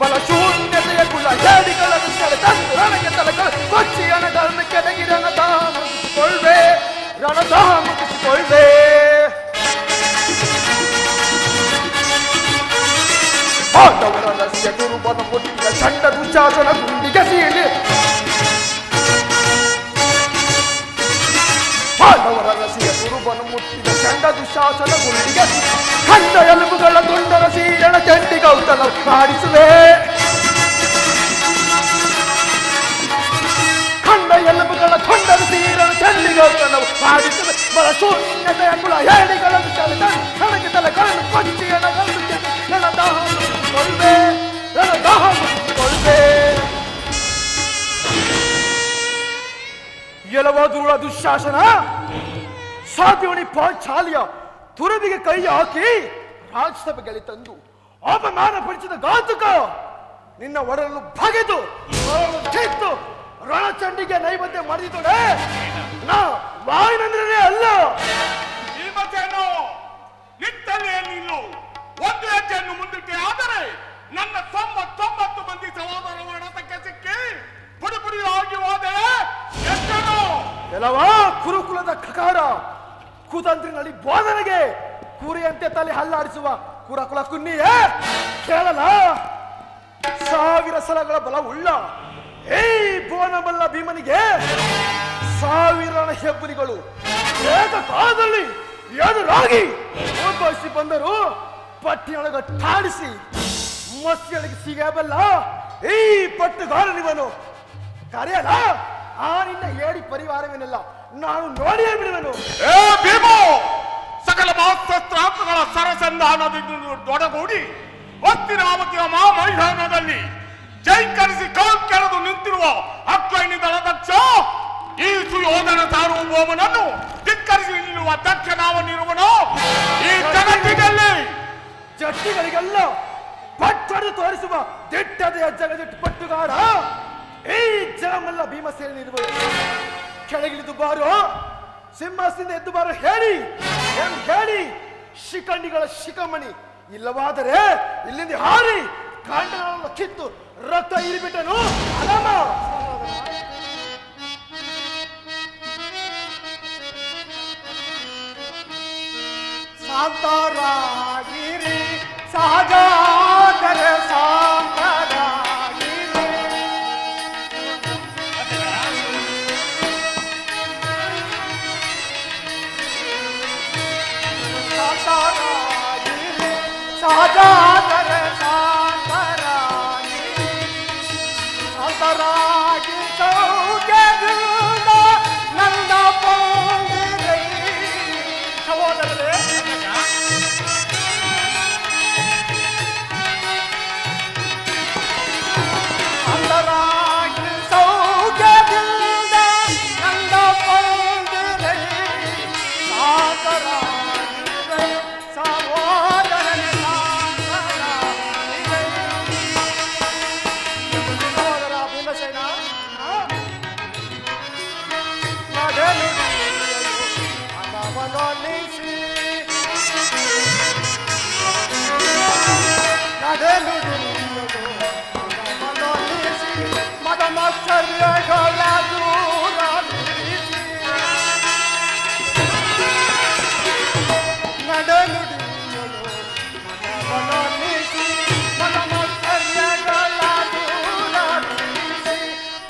ಬಲಶೂನ್ಯತೆಯ ಕುಲ ಹೇಡಿಗಳನ್ನು ಸೆಳೆದಂದು ನನಗೆ ತಲೆಗಳು ಮುಚ್ಚಿ ಅಣಗಳನ್ನು ಕೆಳಗಿ ರಣದಾಹ ಮುಗಿಸಿಕೊಳ್ಳುವೆ, ರಣದಾಹ ಮುಗಿಸಿಕೊಳ್ಳುವೆ. ಪಾಂಡವರ ರಸ್ಯ ದುರುಬನ ಮುಟ್ಟಿದ ಚಂಡ ದುಶ್ಯಾಸನ ಗುಂಡಿಗೆ ಸೀಳಿ ಪಾಂಡವರ ರಸಿಯ ದುರುಬನ ಮುಟ್ಟಿದ ಚಂಡ ದುಶ್ಯಾಸನ ಗುಂಡಿಗೆ ಖಂಡ ಎಲುಬುಗಳ ತುಂಡರ ಸೀರಣ ಚಂಡಿಗೌತನ ಕಾಡಿಸುವೆ. ಖಂಡ ಎಲುಬುಗಳ ತುಂಡರ ಸೀರಣ ಚಂಡಿಗೌತನ ಕಾಡಿಸುವೆ. ಬಲ ಶೂನ್ಯತೆಯ ಕುಲ ಹೇಡಿಗಳನ್ನು ಚಲಿತ ನನಗೆ ತಲೆಗಳನ್ನು ಪಚ್ಚಿ ಎಣಗಳನ್ನು ರಣದಾಹ ಮುಗಿಸಿಕೊಳ್ಳುವೆ, ರಣದಾಹ ಮುಗಿಸಿಕೊಳ್ಳುವೆ. ಎಲವಾದುರುಳ ದುಶ್ಯಾಸನ ಸಾಧ್ಯವಣಿ ಪಾಂಚಾಲಿಯ ತುರಬಿಗೆ ಕೈ ಹಾಕಿ ರಾಜ್ಯಸಭೆಗೆ ತಂದು ಅಪಮಾನ ಪಡಿಸಿದ ಘಾತುಕ ನಿನ್ನ ಒಡಲನ್ನು ಬಗೆದು ಕಿತ್ತು ರಣಚಂಡಿಗೆ ನೈವೇದ್ಯ ಮಾಡಿದೊಡೆ ನಾ ವಾಯುನಂದ್ರನೇ ಅಲ್ಲ. ಈ ಮತ್ತೇನು ನಿತ್ತಲೇ ನಿಲ್ಲು. ಒಂದು ಹೆಜ್ಜೆಯನ್ನು ಮುಂದಿಟ್ಟೆ ಆದರೆ ನನ್ನ 99 ಮಂದಿ ಸಹೋದರ ಒಡತಕ್ಕೆ ಸಿಕ್ಕಿ ಪುಡಿ ಪುಡಿಯಾಗಿ ಹೋದೆ. ಎಷ್ಟೇನು ಎಲ್ಲವ ಕುರುಕುಲದ ಖಕಾರ ಕುತಂತ್ರಿನಲ್ಲಿ ಬೋಧನೆಗೆ ಕುರಿಯಂತೆ ತಲೆ ಹಲ್ಲಾಡಿಸುವ ಕುರಕುಲ ಕುನ್ನಿಯೇ ಕೇಳಲ. 1000 ಸಲಗಳ ಬಲ ಉಳ್ಳ ಈ ಬೋನಬಲ್ಲ ಭೀಮನಿಗೆ 1000 ಹೆಬ್ಬುಲಿಗಳು ಏಕಕಾಲದಲ್ಲಿ ಎದುರಾಗಿ ಉದ್ಭವಿಸಿ ಬಂದರು. ಪಟ್ಟಿಯೊಳಗ ಠಾಡಿಸಿ ಮಸ್ತಿಯೊಳಗೆ ಸಿಗಬಲ್ಲ ಈ ಪಟ್ಟುಗಾರನಿವನು ಕರೆಯಲ್ಲ ಆ ನಿನ್ನ ಏಡಿ ಪರಿವಾರವೇನೆಲ್ಲ ನಾನು ನೋಡಿಯೇ ಬಿಡುವೆನು. ಏ ಭೀಮೋ, ಸಕಲ ಮಾಸ್ತ್ರಾಸ್ತ್ರಗಳ ಸರಸಂಧಾನದಿಂದ ದೊಡಗೂಡಿ ಹಸ್ತಿನಾವತಿಯ ಮೈದಾನದಲ್ಲಿ ಜೈಕರಿಸಿ ಕೆರೆದು ನಿಂತಿರುವ ಅಕ್ಷೈನಿ ದಳದಕ್ಷ ಈ ಸುಯೋಧನ ಸಾರ್ವಭೌಮನನ್ನು ಧಿಕ್ಕರಿಸಿ ನಿಲ್ಲುವ ದಕ್ಷ ನಾವನಿರುವನು ಈ ಜಗತ್ತಿನಲ್ಲಿ. ಜಟ್ಟಿಗಳಿಗೆಲ್ಲ ಪಟ್ಟೊಡೆದು ತೋರಿಸುವ ದಿಟ್ಟದೆಯ ಜಗದಿಟ್ಟು ಪಟ್ಟುಗಾರ ಈ ಜಗಮೆಲ್ಲ ಭೀಮಸೇನಿರುವುದು. ಕೆಳಗಿಳಿದು ಬಾರು, ಸಿಂಹಾಸನದಿಂದ ಎದ್ದು ಬಾರು ಹೇಳಿ ಶಿಖಂಡಿಗಳ ಶಿಖಮಣಿ, ಇಲ್ಲವಾದರೆ ಇಲ್ಲಿಂದ ಹಾರಿ ಕಾಂಡಗಳನ್ನು ಕಿತ್ತು ರಕ್ತ ಇರಿಬಿಟ್ಟನು. ಅಲಮ ಶಾಂತರಾಗಿರಿ ಸಹಜಾದರೆ ಶಾಂತರಾಗಿರಿ. ಶಾಂತರಾಗಿರಿ ಸಹಜಾದರೆ ಶಾಂತರಾಗಿರಿ. ಶಾಂತರಾಗಿ ಸೌಖ್ಯದಿಂದ ನನ್ನ ಪೌಂದಿರೈ. ಸಹೋದರರೇ, ಅಂತರಾಗಿ ಸೌಖ್ಯದಿಂದ ನನ್ನ ಪೌಂದಿರೈ. ಶಾಂತರಾಗಿರೈ ಸಹೋದರನೇ ಶಾಂತರಾಗಿರೈ. ಸಹೋದರ ಭೀಮಸೇನ, ನಡೆಲು ಮನವನೊಲಿಸಿ, ನಡೆಲು ಮನವನೊಲಿಸಿ, ಮದಮತ್ಸರ್ಯಗಳ ದೂರವಿರಿಸಿ. ನಡೆಲು ಮನವನೊಲಿಸಿ, ಮದಮತ್ಸರ್ಯಗಳ ದೂರವಿರಿಸಿ.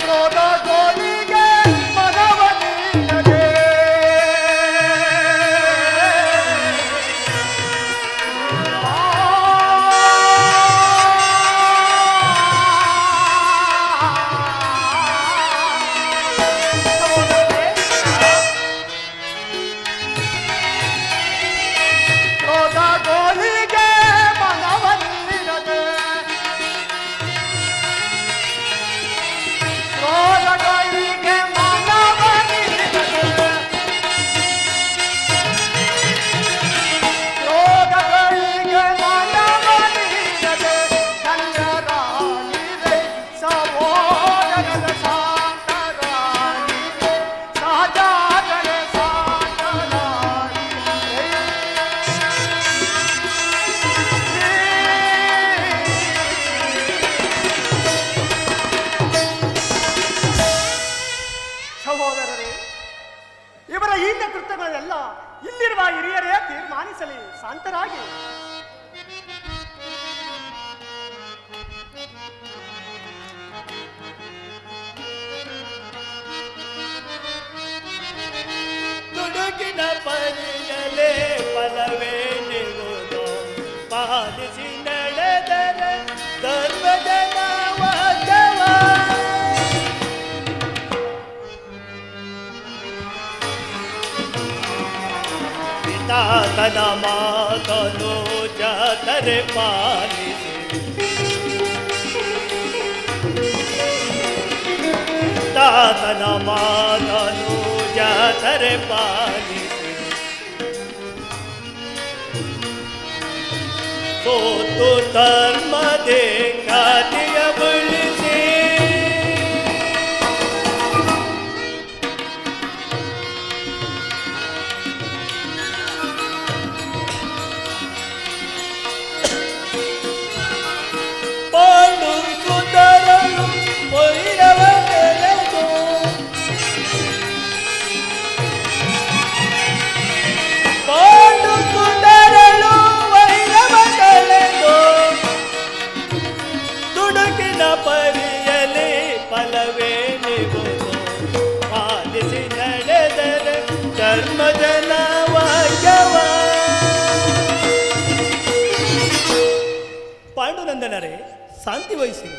ಕ್ರೋಧಗೋಲಿಗೆ ಮನವನಿಲ್ಲದೆ ಕ್ರೋಧಗೋಲಿಗೆ ಮನವನಿಲ್ಲದೆ ಕ್ರೋಧಗೋಲಿಗೆ ಮನವನಿಲ್ಲದೆ ಕ್ರೋಧಗೋಲಿಗೆ ಮನವನಿಲ್ಲದೆ ಧನ್ಯರಾಗಿರೆ ಸಹೋದರರ ಶಾಂತರಾಗಿರೆ ಸಹಜಾತರ ಶಾಂತರಾಗಿರೆ. ಸಹೋದರರೇ, ಇವರ ಈ ಕೃತ್ಯಗಳೆಲ್ಲ ಇಲ್ಲಿರುವ ಹಿರಿಯರೇ ತೀರ್ಮಾನಿಸಲಿ. ಶಾಂತರಾಗಿ. ತುಡುಕಿನ ಪರಿಯಲೇ ಫಲವೇನಿರುವುದು ಪಾಲಿಸಿ ನಡೆದರೆ ಧರ್ಮದ ನಾವಾಗವ. ಪಿತಾತನ ಮಾತನು ಜಾತರೆ ಪಾಲಿಸಿ, ತಾತನ ಮಾತನು ಜಾತರೆ ಪಾಲಿಸಿ, ಸೋತು ಧರ್ಮದೇ ಖ್ಯಾತಿಯ ಉಳಿಸಿ. ಪಾಂಡು ಸುಂದರನು ವೈರವ ನೆಲೆದು, ಪಾಂಡು ಸುಂದರನು ವೈರವ ನೆಲೆದು, ತುಡುಕಿನ ಪರಿಯಲಿ ಫಲವೇನಿರುವುದು ಪಾಲಿಸಿ ನಡೆದರೆ ಧರ್ಮದ ನಾವಾಗ್ಯವ. ಪಾಂಡುನಂದನರೇ, ಶಾಂತಿ ವಹಿಸಿರಿ.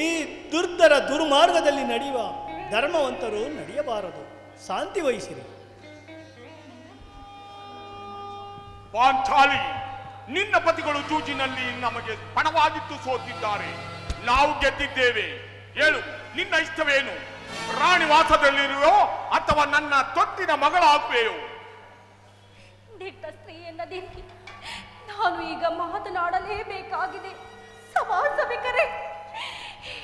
ಈ ದುರ್ಧರ ದುರ್ಮಾರ್ಗದಲ್ಲಿ ನಡೆಯುವ ಧರ್ಮವಂತರು ನಡೆಯಬಾರದು. ಶಾಂತಿ ವಹಿಸಿರಿ. ಪಾಂಚಾಲಿ, ನಿನ್ನ ಪತಿಗಳು ಜೂಜಿನಲ್ಲಿ ನಮಗೆ ಪಣವಾಗಿದ್ದು ಸೋತಿದ್ದಾರೆ. ನಾವು ಗೆದ್ದಿದ್ದೇವೆ. ಹೇಳು, ನಿನ್ನ ಇಷ್ಟವೇನು? ರಾಣಿವಾಸದಲ್ಲಿರುವೆಯೋ ಅಥವಾ ನನ್ನ ತೊಟ್ಟಿನ ಮಗಳಾಗುವೆಯೋ? ದಿಟ್ಟ ಸ್ತ್ರೀಯನ್ನದೇಕೆ ನಾನು ಈಗ ಮಾತನಾಡಲೇಬೇಕಾಗಿದೆ. ಸಭಾಸಭಿಕರೇ,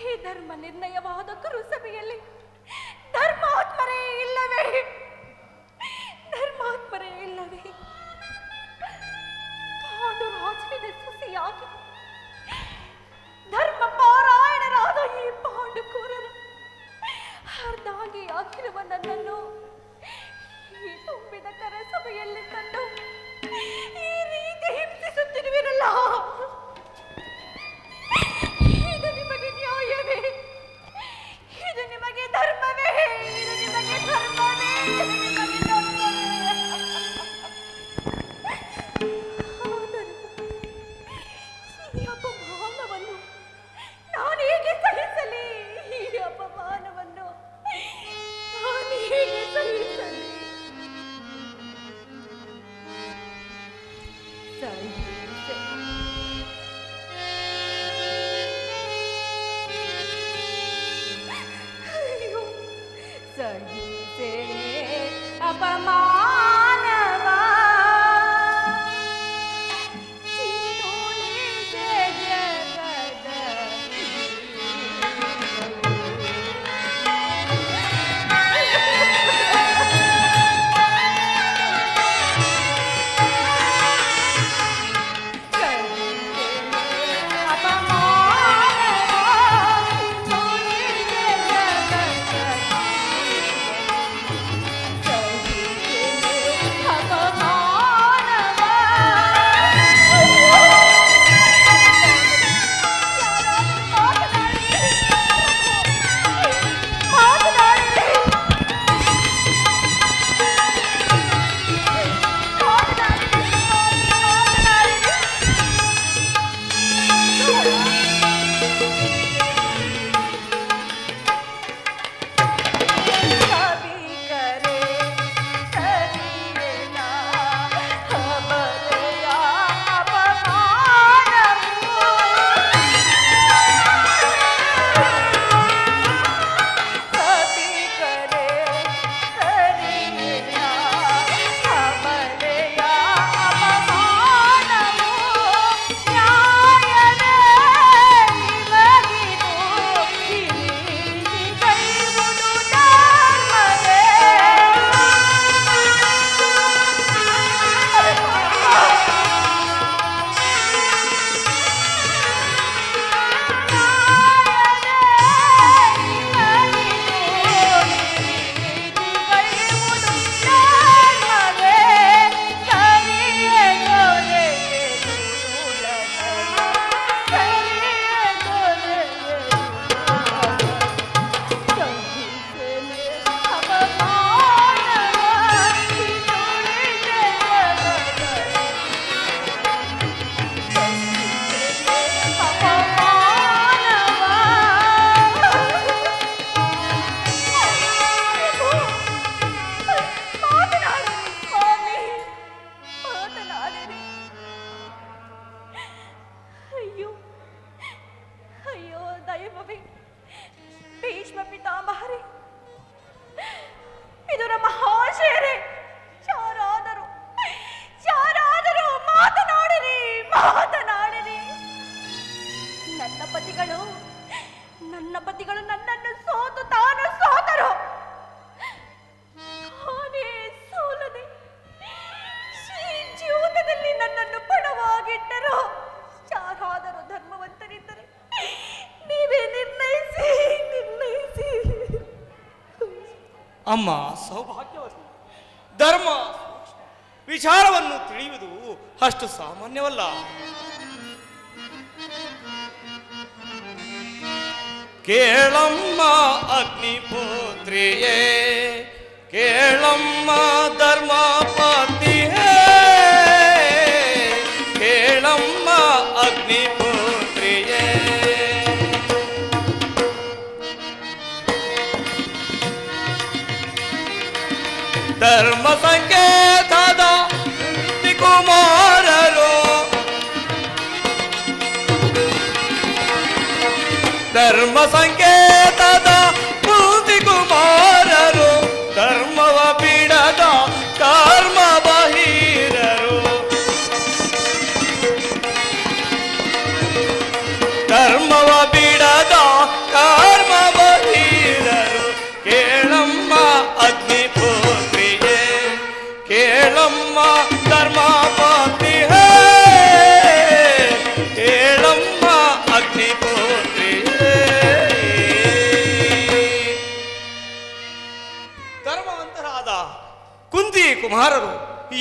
ಈ ಧರ್ಮ ನಿರ್ಣಯವಾದ ಕುರುಸಭೆಯಲ್ಲಿ ಧರ್ಮಾತ್ಮರೇ ಇಲ್ಲವೇ? ಧರ್ಮಾತ್ಮರೇ ಇಲ್ಲವೇ? ಪಾಂಡು ರಾಜನಿಗೆ ಸೊಸೆಯಾಗಿ ಧರ್ಮ ಪಾರಾಯಣರಾದ ಈ ಪಾಂಡುಕೋರರು ಅರ್ಧಾಗಿ ಆಗಿರುವ ನನ್ನನ್ನು ಈ ತುಂಬಿದ ಕರಸಭೆಯಲ್ಲಿ ತಂದು ಈ ರೀತಿ ಹಿಂಸಿಸುತ್ತಿರುವಿರಲ್ಲ, ಇದು ನಿಮಗೆ ನ್ಯಾಯವೇ? ಇದು ನಿಮಗೆ ಧರ್ಮವೇ? ಇದು ನಿಮಗೆ ಧರ್ಮವೇ? ಇದು ನಿಮಗೆ ಧರ್ಮವೇ? ಈ ಅಪಮಾನವನ್ನು ನಾನು ಹೇಗೆ ಸಹಿಸಲಿ? ಈ ಅಪಮಾನವನ್ನು ನಾನು ಹೇಗೆ ಸಹಿಸಲಿ? ಸಹಿಸೇನೆ ಅಪಮಾನವಾ, ಚಿಂತೋಳಿಗೆ ಜಗದ ನನ್ನ ಪತಿಗಳು ನನ್ನನ್ನು ಸೋತು ತಾನು ಸೋತರು. ನಾನೇ ಸೋಲದೆ ಈ ಜೀವನದಲ್ಲಿ ನನ್ನನ್ನು ಪಣವಾಗಿಟ್ಟರು. ಯಾರಾದರೂ ಧರ್ಮವಂತರಿದ್ದರೆ ನೀವೇ ನಿರ್ಣಯಿಸಿ. ಅಮ್ಮ ಸೌಭಾಗ್ಯವತಿ, ಧರ್ಮ ವಿಚಾರವನ್ನು ತಿಳಿಯುವುದು ಅಷ್ಟು ಸಾಮಾನ್ಯವಲ್ಲ. ಕೇಳಮ್ಮ ಅಗ್ನಿಪುತ್ರಿಯೇ, ಕೇಳಮ್ಮ ಧರ್ಮಪತಿಯೇ, ಕೇಳಮ್ಮ ಅಗ್ನಿಪುತ್ರಿಯೇ. ಧರ್ಮ ಸಂಕೇತದ ಕುಮಾರರು ಧರ್ಮ ಸಂಕೇತದ ಮೂರ್ತಿ ಕುಮಾರರು ಧರ್ಮವ ಬಿಡದ ಕರ್ಮ ಬಹಿರರು ಧರ್ಮವ ಬಿಡದ ಕರ್ಮ ಬಹಿರರು ಕೇಳಮ್ಮ ಅಗ್ನಿಪುತ್ರಿಯೇ ಕೇಳಮ್ಮ ಧರ್ಮ ಪತ್ನಿಯೇ ಕೇಳಮ್ಮ ಅಗ್ನಿಪುತ್ರಿಯೇ ಧರ್ಮವಂತರಾದ ಕುಂತಿ ಕುಮಾರರು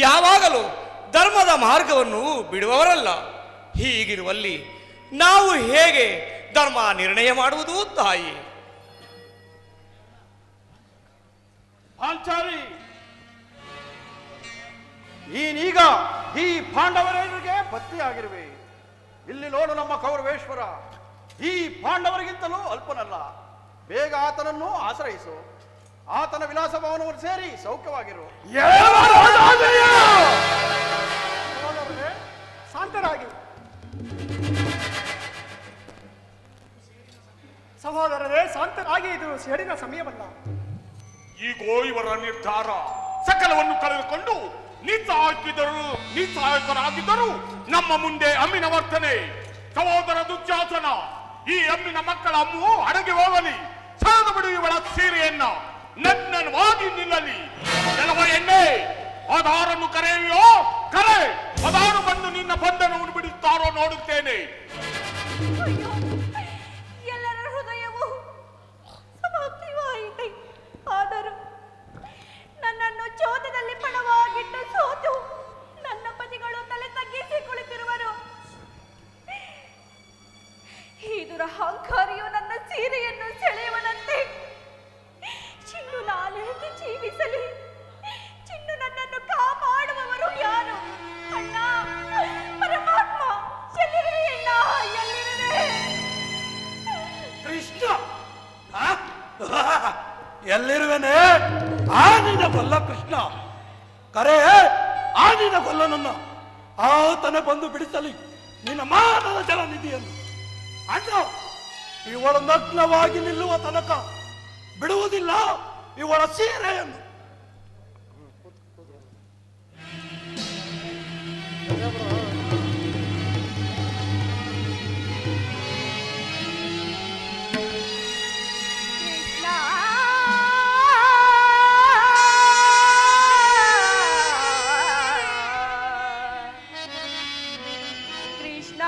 ಯಾವಾಗಲೂ ಧರ್ಮದ ಮಾರ್ಗವನ್ನು ಬಿಡುವವರಲ್ಲ. ಹೀಗಿರುವಲ್ಲಿ ನಾವು ಹೇಗೆ ಧರ್ಮ ನಿರ್ಣಯ ಮಾಡುವುದು ತಾಯಿ? ಪಾಂಚಾಲಿ, ನೀನೀಗ ಈ ಪಾಂಡವರಿಗೆ ಪತ್ನಿಯಾಗಿರುವೆ. ಇಲ್ಲಿ ನೋಡು, ನಮ್ಮ ಕೌರವೇಶ್ವರ ಈ ಪಾಂಡವರಿಗಿಂತಲೂ ಅಲ್ಪನಲ್ಲ. ಬೇಗ ಆತನನ್ನು ಆಶ್ರಯಿಸು. ಆತನ ವಿಲಾಸ ಭವನವನ್ನು ಸೇರಿ ಸೌಖ್ಯವಾಗಿರು. ಸಹೋದರರೇ, ಶಾಂತರಾಗಿ. ಸಹೋದರರೇ, ಶಾಂತರಾಗಿ. ಇದು ಸೇಡಿನ ಸಮಯವಲ್ಲ. ಈಗೋ ಇವರ ನಿರ್ಧಾರ ಸಕಲವನ್ನು ಕಳೆದುಕೊಂಡು ನಿಸ್ಸಹಾಯಕರಾಗಿದ್ದರು ನಮ್ಮ ಮುಂದೆ ಅಮ್ಮಿನ ವರ್ತನೆ. ಸಹೋದರ ದುಶ್ಯಾಸನ, ಈ ಅಮ್ಮಿನ ಮಕ್ಕಳ ಅಮ್ಮು ಅಡಗಿ ಹೋಗಲಿ. ಸರದ ಬಿಡು ಇವಳ ಸೀರೆಯನ್ನ, ನಗ್ನವಾಗಿ ನಿಲ್ಲಲಿ. ಕೆಲವ ಎಣ್ಣೆ ಆಧಾರನ್ನು ಕರೆಯುವೋ ಕರೆ, ಅದಾರು ಬಂದು ನಿನ್ನ ಬಂಧನವನ್ನು ಬಿಡುತ್ತಾರೋ ನೋಡುತ್ತೇನೆ. ಅಯ್ಯೋ, ಎಲ್ಲರ ಹೃದಯವು ಸಮಾಪ್ತಿವಾಯಿತೆ. ಆದರೂ ನನ್ನನ್ನು ಚೋದದಲ್ಲಿ ಪಣವಾಗಿಟ್ಟು ಸೋತು ನನ್ನ ಪತಿಗಳು ತಲೆ ತಗ್ಗಿಸಿ ಕುಳಿತಿರುವರು. ಈ ದುರಹಂಕಾರಿಯು ನನ್ನ ಸೀರೆಯನ್ನು ಸೆಳೆಯುವನಂತೆ. ಚಿನ್ನು ನಾನೇಕೆ ಜೀವಿಸಲಿ? ಚಿನ್ನು ನನ್ನನ್ನು ಕಾಪಾಡುವವರು ಯಾರು? ಅಣ್ಣ, ಪರಮಾತ್ಮ, ಎಲ್ಲಿರುವೆ ಅಣ್ಣ, ಎಲ್ಲಿರುವೆ? ಕೃಷ್ಣ, ಎಲ್ಲಿರುವೆನೆ? ಆ ನಿನ್ನ ಕೊಲ್ಲ ಕೃಷ್ಣ, ಕರೆ ಆ ನಿನ್ನ ಕೊಲ್ಲನನ್ನ ಆತನ ಬಂದು ಬಿಡಿಸಲಿ ನಿನ್ನ ಮಾನದ ಜಲನಿಧಿಯನ್ನು. ಅಣ್ಣ, ಇವಳು ನಗ್ನವಾಗಿ ನಿಲ್ಲುವ ತನಕ ಬಿಡುವುದಿಲ್ಲ ಇವಳ ಸೀರೆಯನ್ನು. ಕೃಷ್ಣ,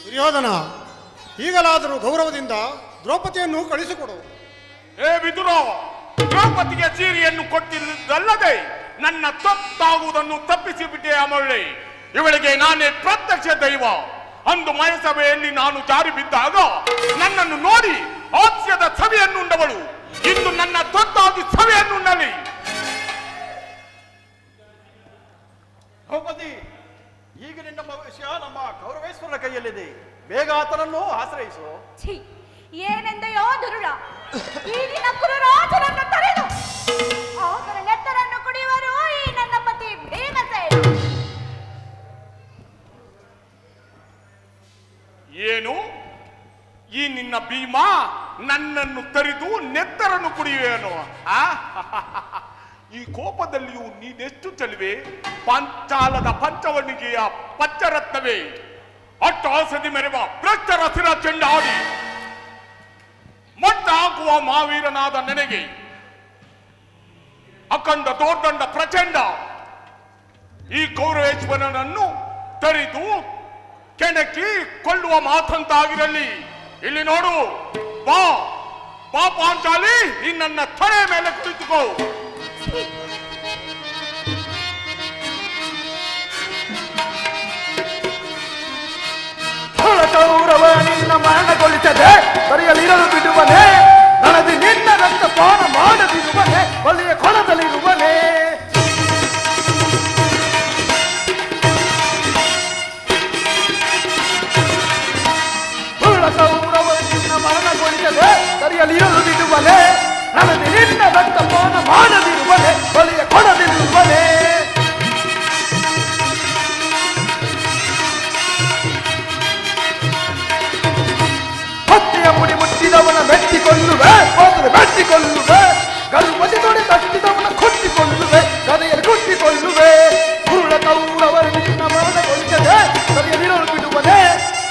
ದುರ್ಯೋಧನ, ಈಗಲಾದರೂ ಗೌರವದಿಂದ ದ್ರೌಪದಿಯನ್ನು ಕಳಿಸಿಕೊಡು. ಏ ವಿದುರ, ದ್ರೌಪದಿಗೆ ಸೀರೆಯನ್ನು ಕೊಟ್ಟಿದ್ದಲ್ಲದೆ ನನ್ನ ತಪ್ಪಾಗುವುದನ್ನು ತಪ್ಪಿಸಿ ಬಿಟ್ಟೆ ಅಮರಳೆ. ಇವಳಿಗೆ ನಾನೇ ಪ್ರತ್ಯಕ್ಷ ದೈವ. ಅಂದು ಮಯಸಭೆಯಲ್ಲಿ ನಾನು ಜಾರಿ ಬಿದ್ದಾಗ ನನ್ನನ್ನು ನೋಡಿ ಹಾಸ್ಯದ ಸಭೆಯನ್ನುಂಡವಳು ಇಂದು ನನ್ನ ತೊತ್ತಾಗಿ ಸಭೆಯನ್ನುಂಡಲಿ. ದ್ರೌಪದಿ, ಈಗ ನಿನ್ನ ಭವಿಷ್ಯ ನಮ್ಮ ಕೌರವೇಶ್ವರನ ಕೈಯಲ್ಲಿದೆ. ಬೇಗ ಆತನನ್ನು ಆಶ್ರಯಿಸು. ಛೀ, ಏನೆಂದೆಯೋ ದುರುಳ. ಈ ನಿನ್ನ ಕುರುರಾಜನನ್ನು ತಡೆದು ಆತನ ನೆತ್ತರನ್ನು ಕುಡಿಯುವರು ಈ ನನ್ನ ಪತಿ ಭೀಮಸೇನ. ಏನು? ಈ ನಿನ್ನ ಭೀಮ ನನ್ನನ್ನು ತರಿದು ನೆತ್ತರನ್ನು ಕುಡಿಯುವೇನು? ಈ ಕೋಪದಲ್ಲಿಯೂ ನೀನೆಷ್ಟು ಚಲಿವೆ? ಪಾಂಚಾಲದ ಪಂಚವಣಿಗೆಯ ಪಂಚರತ್ನವೇ, ಅಟ್ಟಹಾಸದಿ ಮೆರೆವ ಭ್ರಷ್ಟರ ಸಿರ ಚೆಂಡಾಡಿ ಮಟ್ಟ ಹಾಕುವ ಮಹಾವೀರನಾದ ನನಗೆ ಅಖಂಡ ದೋರ್ದಂಡ ಪ್ರಚಂಡ ಈ ಕೌರವೇಶ್ವರನನ್ನು ತರಿದು ಕೆಣಕಿ ಕೊಳ್ಳುವ ಮಾತಂತಾಗಿರಲಿ. ಇಲ್ಲಿ ನೋಡು, ಬಾ ಬಾ ಪಾಂಚಾಲಿ, ಈ ನನ್ನ ತಲೆ ಮೇಲೆ ಕುಳಿತುಕೋ. ಕೌರವ ನಿನ್ನ ಮರಣಗೊಳಿಸದೆ ಸರಿಯಲಿರಲು ಬಿಡುವನೆ, ನನಗೆ ನಿನ್ನ ರಕ್ತಪಾನ ಮಾಡದಿರುವನೆ, ಬಲಿಯ ಕೊಳದಲ್ಲಿರುವನೆ. ಕೌರವ ನಿನ್ನ ಮರಣಗೊಳಿಸದೆ ಸರಿಯಲಿರಲು ಬಿಡುವನೆ, ನನಗೆ ನಿನ್ನ ರಕ್ತಪಾನ ಮಾಡದಿರುವನೆ, ಬಲಿಯ ಕೊಳದಲ್ಲಿರುವನೆ. ಮುಡಿ ಮುಟ್ಟಿದವನ ಮೆಟ್ಟಿಕೊಳ್ಳುವೆ, ಹೋದರೆ ಮೆಟ್ಟಿಕೊಳ್ಳುವೆ, ಗರ್ವದಿ ತೊಡೆ ತಟ್ಟಿದವನ ಕೊಟ್ಟಿಕೊಳ್ಳುವೆ, ಗದೆಯಲ್ಲಿ ಕೊಟ್ಟಿಕೊಳ್ಳುವೆ. ಕುರುಳ ಕೌರವರು ನಿನ್ನ ಮರಣಗೊಳಿಸದೆ ಸರಿಯಲಿರಲು ಬಿಡುವನೆ,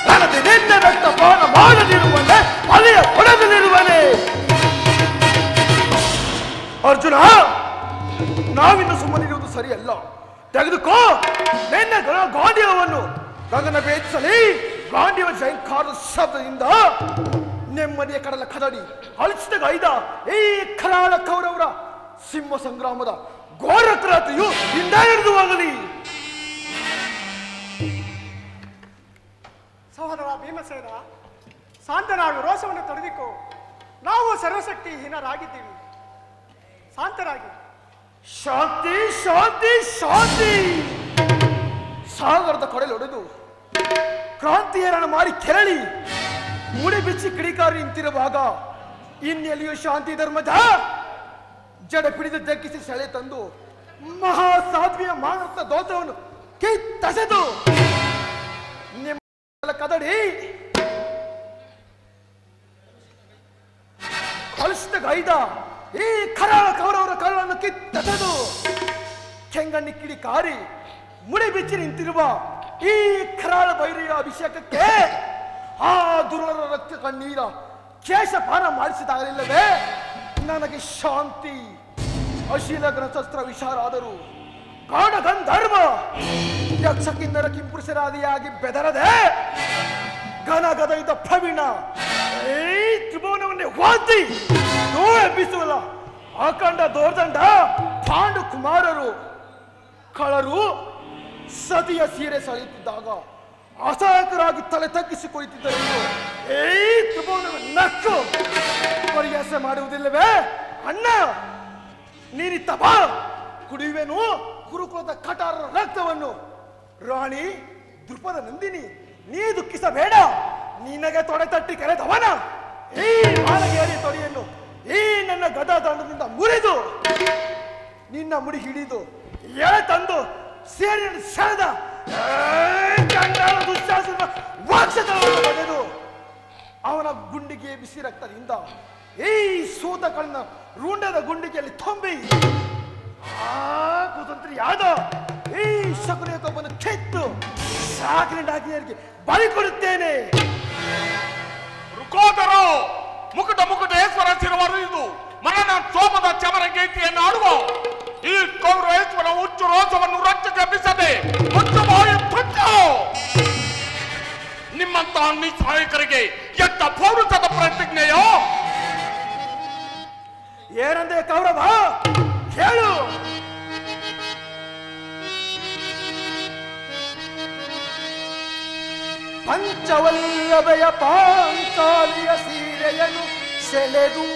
ನನಗೆ ನಿನ್ನ ರಕ್ತಪಾನ ಮಾಡದಿರುವನೆ, ಬಲಿಯ ಕೊಡದಲ್ಲಿರುವನೆ. ಅರ್ಜುನ, ನಾವಿನ್ನು ಸುಮ್ಮನಿರುವುದು ಸರಿಯಲ್ಲ. ತೆಗೆದುಕೋ ನಿನ್ನ ಗಾಂಡಿಯವನ್ನು ಗಗನ ಭೇದಿಸಲಿ. ಗಾಂಡಿಯ ಜಯಂಕಾರದ ಶಬ್ದದಿಂದ ನೆಮ್ಮದಿಯ ಕಡಲ ಕದಡಿ ಅಳಿಸಿದ ಗೈದ ಈ ಕರಾಳ ಕೌರವರ ಸಿಂಹ ಸಂಗ್ರಾಮದ ಘೋರ ಕ್ರಾಂತಿಯು ಹಿಂದೆ ಹಿಡಿದು ಹೋಗಲಿ. ಸಹೋದರ ಭೀಮಸೇನ, ಶಾಂತನಾಗಿ ರೋಷವನ್ನು ತೊಡೆದಿಕೋ. ನಾವು ಸರ್ವಶಕ್ತಿ ಹೀನರಾಗಿದ್ದೀವಿ, ಶಾಂತರಾಗಿ. ಶಾಂತಿ ಶಾಂತಿ ಶಾಂತಿ. ಸಾಗರದ ಕಡೆಯೊಡೆದು ಕ್ರಾಂತಿಯರನ್ನು ಮಾಡಿ ಕೆರಳಿ ಮುಡಿ ಬಿಚ್ಚಿ ಕಿಡಿಕಾರಿ ನಿಂತಿರುವಾಗ ಇನ್ನೆಲ್ಲಿಯೂ ಶಾಂತಿ ಧರ್ಮದ ಜಡ ಪಿಡಿದು ಜಗ್ಗಿಸಿ ಸೆಳೆ ತಂದು ಮಹಾಸಾಧ್ವಿಯ ಮಾನವ ದೋಷವನ್ನು ಕಿತ್ತಸೆದು ನಿಮ್ಮ ಕದಡಿ ಕಳಿಸಿದ ಗೈದ ಈ ಕರಾಳ ಕೌರವರ ಕಳ್ಳನ್ನು ಕಿತ್ತಸೆದು ಕೆಂಗಣ್ಣಿ ಕಿಡಿಕಾರಿ ಮುಡಿ ಬಿಚ್ಚಿ ನಿಂತಿರುವ ಈ ಕರಾಳ ಭೈರಿಯ ಅಭಿಷೇಕಕ್ಕೆ ಆ ದುರ್ವರ ರಕ್ತ ಕಣ್ಣೀರ ಕೇಶಪಾನ ಮಾಡಿಸಿದಾಗಲಿಲ್ಲವೇ ನನಗೆ ಶಾಂತಿ. ಅಶೀಲ ಗ್ರಹಶಸ್ತ್ರ ವಿಶಾರಾದರು ಗಾಢ ಗಂಧರ್ವ ಯಕ್ಷ ಕಿನ್ನರ ಕಿಂಪುರುಷರಾದಿಯಾಗಿ ಬೆದರದೆ ಘನಗದೈದ ಪ್ರವೀಣ ಈ ತ್ರಿಭುವನವನ್ನೇ ವಾದಿ ಎಬ್ಬಿಸುವಲ್ಲ ಅಖಂಡ ದೋರ್ದಂಡ ಪಾಂಡು ಕುಮಾರರು ಕಳರು ಸತಿಯ ಸೀರೆ ಸೆಳೆಯುತ್ತಿದ್ದಾಗ ಅಸಹಾಯಕರಾಗಿ ತಲೆ ತಗ್ಗಿಸಿ ಕುಳಿತಿದ್ದರು. ಈ ತ್ರಿಭುವನವನ್ನು ನಕ್ಕು ಪರಿಹಾಸ ಮಾಡುವುದಿಲ್ಲವೇ? ಅಣ್ಣ, ನೀನಿತ್ತ ಬಾ, ಕುಡಿಯುವೆನು ಗುರುಕುಲದ ಕಟಾರರ ರಕ್ತವನ್ನು. ರಾಣಿ ದೃಪದ ನಂದಿನಿ, ನೀ ದುಃಖಿಸಬೇಡ. ನಿನಗೆ ತೊಡೆ ತಟ್ಟಿ ಕೆರೆದವನ ಈ ಮಾನಗೇರಿ ತೊಡೆಯನ್ನು ಈ ನನ್ನ ಗದಾ ದಂಡದಿಂದ ಮುರಿದು ನಿನ್ನ ಮುಡಿ ಹಿಡಿದು ಎಳೆ ತಂದು ಸೇರಿಯನ್ನು ಸೆಳೆದ ಚಂಡಾಲ ದುಶ್ಯಾಸನ ವಾಕ್ಷತನವನ್ನು ಬಗೆದು ಅವನ ಗುಂಡಿಗೆ ಬಿಸಿ ರಕ್ತದಿಂದ ಈ ಸೂತ ಕಣ್ಣ ರುಂಡದ ಗುಂಡಿಗೆಯಲ್ಲಿ ತುಂಬಿ ಕುತಂತ್ರಿಯಾದ ಈ ಶಕುನಿಯ ಕೊಬ್ಬನ್ನು ಕಿತ್ತು ಸಾಕಿನಿಂದಾಗಿಯರಿಗೆ ಬಲಿ ಕೊಡುತ್ತೇನೆ. ರುಕೋದರು ಮುಕುಟ ಮುಕುಟೇಶ್ವರ ಶಿರವರಿದು ಮರಣ ಸೋಮದ ಚಮರ ಗೀತೆಯನ್ನು ಆಡುವ ಈ ಕೌರವೇಶ್ವರ ಹುಚ್ಚು ರೋಷವನ್ನು ರಕ್ತಕ್ಕೆ ಎಬ್ಬಿಸದೆ ಮುಚ್ಚು ಬಾಯಿ ತುಚ್ಚು. ನಿಸ್ಸಹಾಯಕರಿಗೆ ಎತ್ತ ಪೌರುಷದ ಪ್ರತಿಜ್ಞೆಯೋ? ಏನಂದೆ ಕೌರವ, ಹೇಳು. ಪಂಚವಲ್ಲಭೆಯ ಪಾಂಚಾಲಿಯ ಸೀರೆಯನ್ನು ಸೆಳೆದು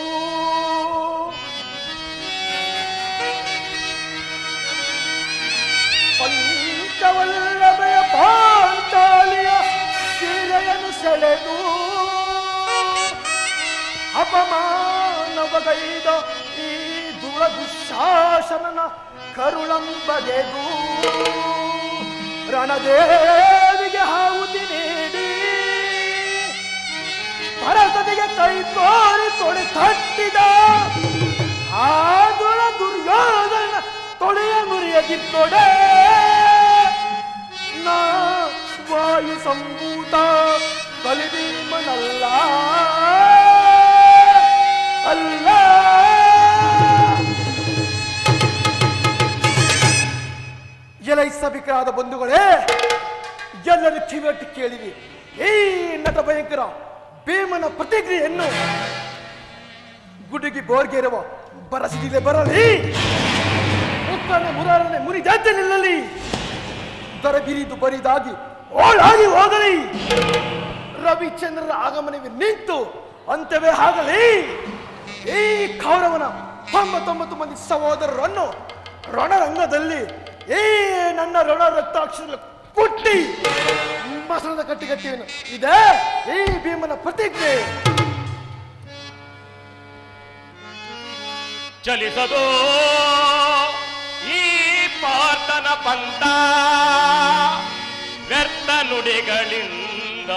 ಪಂಚವಲ್ಲಭೆಯ ಪಾಂಚಾಲಿಯ ಸೀರೆಯನ್ನು ಸೆಳೆದು ಅಪಮಾನವಗೈದ ಈ ದುಶ್ಯಾಸನನ ಕರುಳಂಬಗೆದು ರಣದೇವಿಗೆ ಆಹುತಿ ನೀಡಿ ಪರಸತಿಗೆ ಕೈ ತೋರಿ ತೊಡೆ ತಟ್ಟಿದ ಆ ದುರ್ಯೋಧನ ತೊಡೆಯ ಮುರಿಯದಿತ್ತೊಡೆ ನಾ ವಾಯು ಸಂಭೂತ ಕಲಿದೀಮನಲ್ಲ ಅಲ್ಲ. ಎಲೈಸಬಿಕರಾದ ಬಂಧುಗಳೇ, ಎಲ್ಲರೂ ಕಿವಿಯಟ್ಟು ಕೇಳಿರಿ. ಈ ನಟ ಭಯಂಕರ ಭೀಮನ ಪ್ರತಿಕ್ರಿಯೆಯನ್ನು ಗುಡುಗಿ ಬೋರ್ಗೇರುವ ಬರಸಿದಿದೆ ಬರಲಿ, ಮುಕ್ಕನೆ ಮುರಾರನೆ ಮುರಿದಾತೆ ನಿಲ್ಲಲಿ, ದರ ಬಿರಿದು ಬರಿದಾಗಿ ಓಳಾಗಿ ಹೋಗಲಿ, ರವಿಚಂದ್ರರ ಆಗಮನವೇ ನಿಂತು ಅಂತ್ಯವೇ ಆಗಲಿ. ಈ ಕೌರವನ 99 ಮಂದಿ ಸಹೋದರರನ್ನು ರಣರಂಗದಲ್ಲಿ ಈ ನನ್ನ ರಣ ರಕ್ತಾಕ್ಷರ ಕುಟ್ಟಿ ಮಸಣದ ಕಟ್ಟಿಗಟ್ಟಿಯನ್ನು ಇದೇ ಈ ಭೀಮನ ಪ್ರತಿಜ್ಞೆ. ಚಲಿಸದು ಈ ಪಾರ್ಥನ ಪಂಥ ವ್ಯರ್ಥ ನುಡಿಗಳಿಂದ,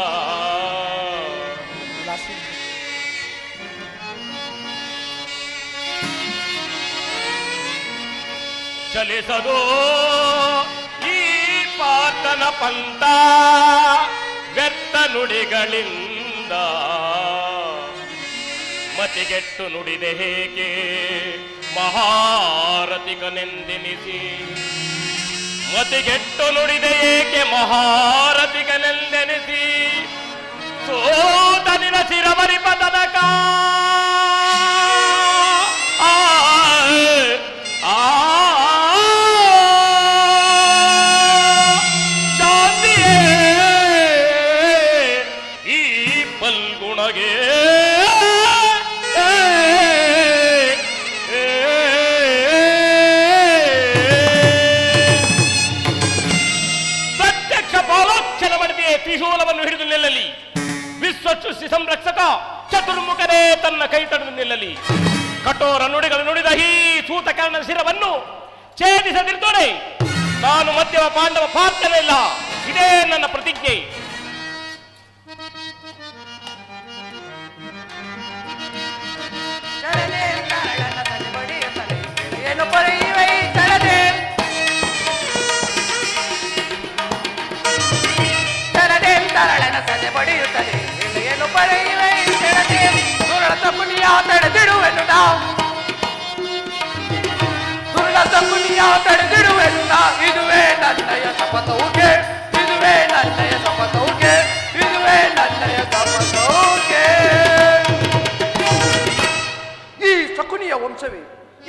ಚಲಿಸದು ಈ ಪಾರ್ಥನ ಪಂಥ ವ್ಯರ್ಥ ನುಡಿಗಳಿಂದ, ಮತಿಗೆಟ್ಟು ನುಡಿದೆ ಹೇಗೆ ಮಹಾರಥಿಕನೆಂದೆನಿಸಿ, ಮತಿಗೆಟ್ಟು ನುಡಿದೆ ಏಕೆ ಮಹಾರಥಿಕನೆಂದೆನಿಸಿ, ಸೋತನಿನ ಶಿರವರಿ ಪದನಕ ತ್ರಿಶೂಲವನ್ನು ಹಿಡಿದು ನಿಲ್ಲಲಿ, ವಿಶ್ವ ಸೃಷ್ಟಿ ಸಂರಕ್ಷಕ ಚತುರ್ಮುಖನೇ ತನ್ನ ಕೈ ತಡೆದು ನಿಲ್ಲಲಿ, ಕಠೋರ ನುಡಿಗಳು ನುಡಿದ ಈ ಸೂತಕರ್ಣನ ಶಿರವನ್ನು ಛೇದಿಸದಿರ್ತೋಡೆ ನಾನು ಮಧ್ಯಮ ಪಾಂಡವ ಪಾತ್ರನೇ ಇಲ್ಲ. ಇದೇ ನನ್ನ ಪ್ರತಿಜ್ಞೆ. ಸದೆ ಬಡಿಯುತ್ತದೆ ಏನು ಪಡೆಯುವೆ ದುರುಳ ತಪ್ಪುನಿಯ ತಡೆದಿಡುವೆನು ನಾ, ದುರುಳ ತಪ್ಪುನಿಯ ತಡೆದಿಡುವೆನು ನಾ, ಇದುವೇ ನನ್ನಯ ಶಪಥವುಗೆ, ಇದುವೇ ನನ್ನಯ ಶಪಥವುಗೆ, ಇದುವೇ ನನ್ನಯ ಶಪಥವುಗೆ. ಈ ಶಕುನಿಯ ವಂಶವೇ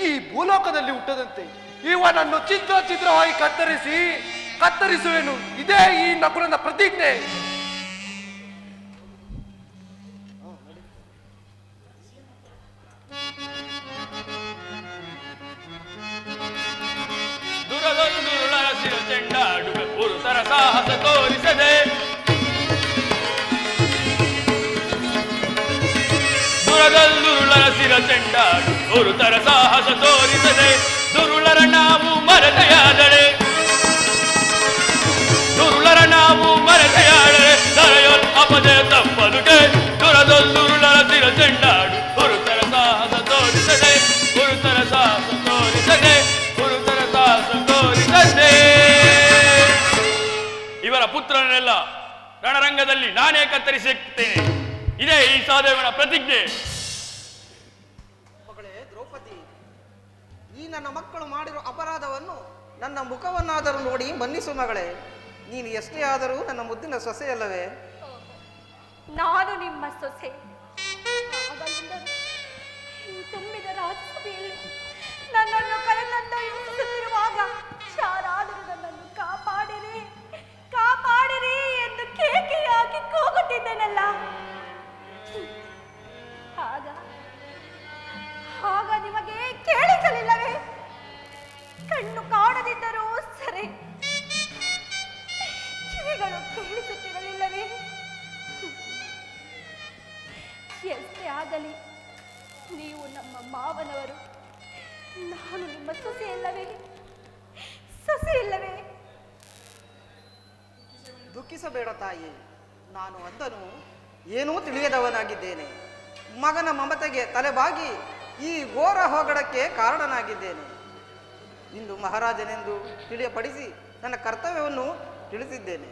ಈ ಭೂಲೋಕದಲ್ಲಿ ಹುಟ್ಟದಂತೆ ಇವನನ್ನು ಛಿದ್ರವಾಗಿ ಕತ್ತರಿಸುವೆನು. ಇದೇ ಈ ನಕುಲನ ಪ್ರತಿಜ್ಞೆ. ಚೆಂಡಾಡುವೆ ಪುರುಷರ ಸಾಹಸ ತೋರಿಸದೆ, ದುರಗಲ್ಲುರುಳರ ಸಿರ ಚೆಂಡಾಡು ಪುರುಷರ ಸಾಹಸ ತೋರಿಸದೆ, ದುರುಳರ ನಾವು ಮರೆತೆಯಾದಳೆ, ದುರುಳರ ನಾವು ಮರೆತೆಯಾದಳೆ, ದರೆಯೊಲ್ ಅಪಜಯ ತಪ್ಪದುಗೆ, ದುರಗಲ್ಲುರುಳರ ಸಿರ ಚೆಂಡಾಡು ಪುರುಷರ ಸಾಹಸ ತೋರಿಸದೆ, ಪುರುಷರ ಸಾಹಸ ತೋರಿಸದೆ, ಪುರುಷರ ಸಾಹಸ ತೋರಿಸದೆ. ಇವರ ಪುತ್ರನೆಲ್ಲ ರಣರಂಗದಲ್ಲಿ ನಾನೇ ಕತ್ತರಿಸುತ್ತೇನೆ. ಇದೇ ಈ ಸಹದೇವನ ಪ್ರತಿಜ್ಞೆ. ಮಗಳೇ ದ್ರೌಪದಿ, ಈ ನನ್ನ ಮಕ್ಕಳು ಮಾಡಿರೋ ಅಪರಾಧವನ್ನು ನನ್ನ ಮುಖವನ್ನಾದರೂ ನೋಡಿ ಮನ್ನಿಸು ಮಗಳೇ. ನೀನು ಎಷ್ಟೇ ಆದರೂ ನನ್ನ ಮುದ್ದಿನ ಸೊಸೆಯಲ್ಲವೇ? ನಾನು ನಿಮ್ಮ ಸೊಸೆ. ಆಗಲಿಂದಲೂ ಈ ತುಂಬಿದ ರಾಜಸಭೆಯಲ್ಲಿ ನನ್ನನ್ನು ಕರೆತಂದು ಹಿಂಸಿಸುತ್ತಿರುವಾಗ ಯಾರಾದರೂ ನನ್ನನ್ನು ಕಾಪಾಡಿರಿ ಕಾಪಾಡಿರಿ ಎಂದು ಕೇಕೆಯಾಗಿ ಕೂಗುತ್ತಿದ್ದೇನಲ್ಲ. ಆಗ ನಿಮಗೆ ಕೇಳಿಸಲಿಲ್ಲವೇ? ಕಣ್ಣು ಕಾಣದಿದ್ದರೂ ಸರಿ, ಕಿವಿಗಳು ಕೇಳಿಸುತ್ತಿರಲಿಲ್ಲವೇ? ಎಷ್ಟೇ ಆಗಲಿ ನೀವು ನಮ್ಮ ಮಾವನವರು, ನಾನು ನಿಮ್ಮ ಸೊಸೆಯಲ್ಲವೇ? ಸೊಸೆಯಿಲ್ಲವೇ? ದುಃಖಿಸಬೇಡ ತಾಯಿ, ನಾನು ಅಂದನು ಏನೂ ತಿಳಿಯದವನಾಗಿದ್ದೇನೆ. ಮಗನ ಮಮತೆಗೆ ತಲೆಬಾಗಿ ಈ ಘೋರ ಹೋಗಡಕ್ಕೆ ಕಾರಣನಾಗಿದ್ದೇನೆ. ಇಂದು ಮಹಾರಾಜನೆಂದು ತಿಳಿಯಪಡಿಸಿ ನನ್ನ ಕರ್ತವ್ಯವನ್ನು ತಿಳಿಸಿದ್ದೇನೆ.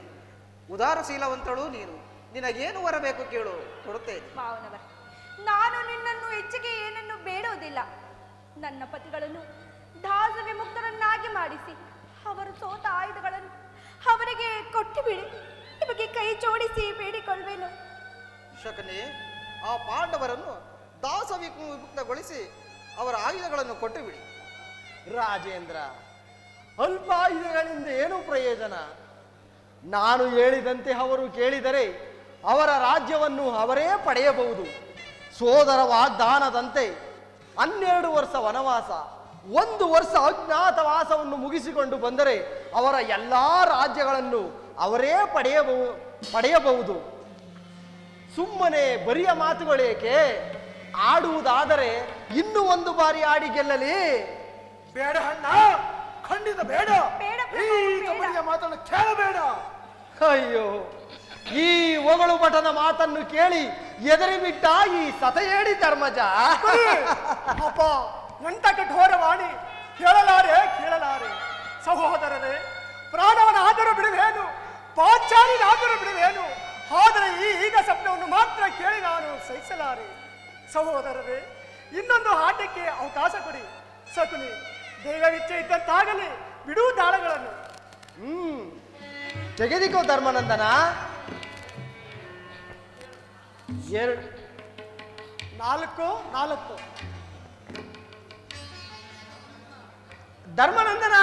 ಉದಾರಶೀಲವಂತಳು ನೀನು, ನಿನಗೇನು ಬರಬೇಕು ಕೇಳು, ಕೊಡುತ್ತೇನೆ. ಮಾವನವರ, ನಾನು ನಿನ್ನನ್ನು ಹೆಚ್ಚಿಗೆ ಏನನ್ನು ಬೇಡುವುದಿಲ್ಲ. ನನ್ನ ಪತಿಗಳನ್ನು ದಾಸ ವಿಮುಕ್ತರನ್ನಾಗಿ ಮಾಡಿಸಿ ಅವರು ಸೋತ ಆಯುಧಗಳನ್ನು ಅವರಿಗೆ ಕೊಟ್ಟು ಬಿಡಿ. ನಿಮಗೆ ಕೈ ಜೋಡಿಸಿ ಬೇಡಿಕೊಳ್ಳುವೆನು. ಶಕನೇ, ಆ ಪಾಂಡವರನ್ನು ದಾಸ ವಿಮುಕ್ತಗೊಳಿಸಿ ಅವರ ಆಯುಧಗಳನ್ನು ಕೊಟ್ಟು ಬಿಡಿ. ರಾಜೇಂದ್ರ, ಅಲ್ಪ ಆಯುಧಗಳಿಂದ ಏನು ಪ್ರಯೋಜನ? ನಾನು ಹೇಳಿದಂತೆ ಅವರು ಕೇಳಿದರೆ ಅವರ ರಾಜ್ಯವನ್ನು ಅವರೇ ಪಡೆಯಬಹುದು. ಸೋದರ ವಾಗ್ದಾನದಂತೆ 12 ವರ್ಷ ವನವಾಸ, 1 ವರ್ಷ ಅಜ್ಞಾತವಾಸವನ್ನು ಮುಗಿಸಿಕೊಂಡು ಬಂದರೆ ಅವರ ಎಲ್ಲಾ ರಾಜ್ಯಗಳನ್ನು ಅವರೇ ಪಡೆಯಬಹುದು. ಸುಮ್ಮನೆ ಬರಿಯ ಮಾತುಗಳೇಕೆ? ಆಡುವುದಾದರೆ ಇನ್ನೂ 1 ಬಾರಿ ಆಡಿ ಗೆಲ್ಲಲಿ. ಬೇಡ ಅಣ್ಣ, ಖಂಡಿತ ಬೇಡ. ಈ ಕಬಡ್ಡಿಯ ಮಾತನ್ನು ಕೇಳಬೇಡ. ಅಯ್ಯೋ, ಈ ಒಗಳು ಭಟನ ಮಾತನ್ನು ಕೇಳಿ ಎದರಿ ಬಿಟ್ಟ ಈ ಸತಯೇಡಿ ಧರ್ಮಜ. ಅಪ್ಪ, ಎಂತ ಕಠೋರವಾಣಿ! ಕೇಳಲಾರೆ. ಸಹೋದರರೇ, ಪ್ರಾಣವನ್ನಾದರೂ ಬಿಡುವೇನು, ಪಾಂಚಾಲಿನಾದರೂ ಬಿಡುವೇನು. ಆದರೆ ಈಗ ಶಬ್ದವನ್ನು ಮಾತ್ರ ಕೇಳಿ ನಾನು ಸಹಿಸಲಾರೆ. ಸಹೋದರರೇ, ಇನ್ನೊಂದು ಆಟಕ್ಕೆ ಅವಕಾಶ ಕೊಡಿ. ಶಕುನಿ, ದೈವವಿಚ್ಛೆ ಇದ್ದಂತಾಗಲಿ ಬಿಡು ದಾಳಗಳನ್ನು. ತೆಗೆದಿಕೋ ಧರ್ಮನಂದನ. 4-4 ಧರ್ಮನಂದನ,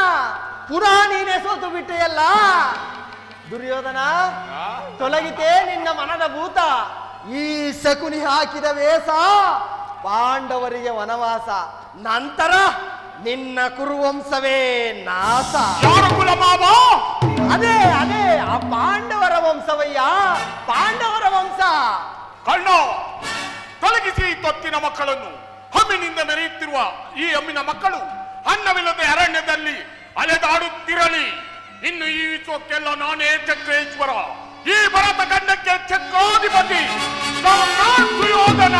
ಪುನಃ ನೀನೇ ಸೋತು ಬಿಟ್ಟೆಯಲ್ಲ. ದುರ್ಯೋಧನ, ತೊಲಗಿತೆ ನಿನ್ನ ಮನದ ಭೂತ. ಈ ಶಕುನಿ ಹಾಕಿದ ವೇಷ, ಪಾಂಡವರಿಗೆ ವನವಾಸ, ನಂತರ ನಿನ್ನ ಕುರುವಂಶವೇ ನಾಶ. ಅದೇ ಆ ಪಾಂಡವರ ವಂಶವಯ್ಯ, ಪಾಂಡವರ ವಂಶ. ಕಣ್ಣ ತೊಲಗಿಸಿ ತೊತ್ತಿನ ಮಕ್ಕಳನ್ನು. ಹಮ್ಮಿನಿಂದ ಮೆರೆಯುತ್ತಿರುವ ಈ ಹಮ್ಮಿನ ಮಕ್ಕಳು ಅನ್ನವಿಲ್ಲದೆ ಅರಣ್ಯದಲ್ಲಿ ಅಲೆದಾಡುತ್ತಿರಲಿ. ಇನ್ನು ಈ ವಿಶ್ವಕ್ಕೆಲ್ಲ ನಾನೇ ಚಕ್ರೇಶ್ವರ, ಈ ಭರತ ಖಂಡಕ್ಕೆ ಚಕ್ರಾಧಿಪತಿ. ಸುಯೋಧನ.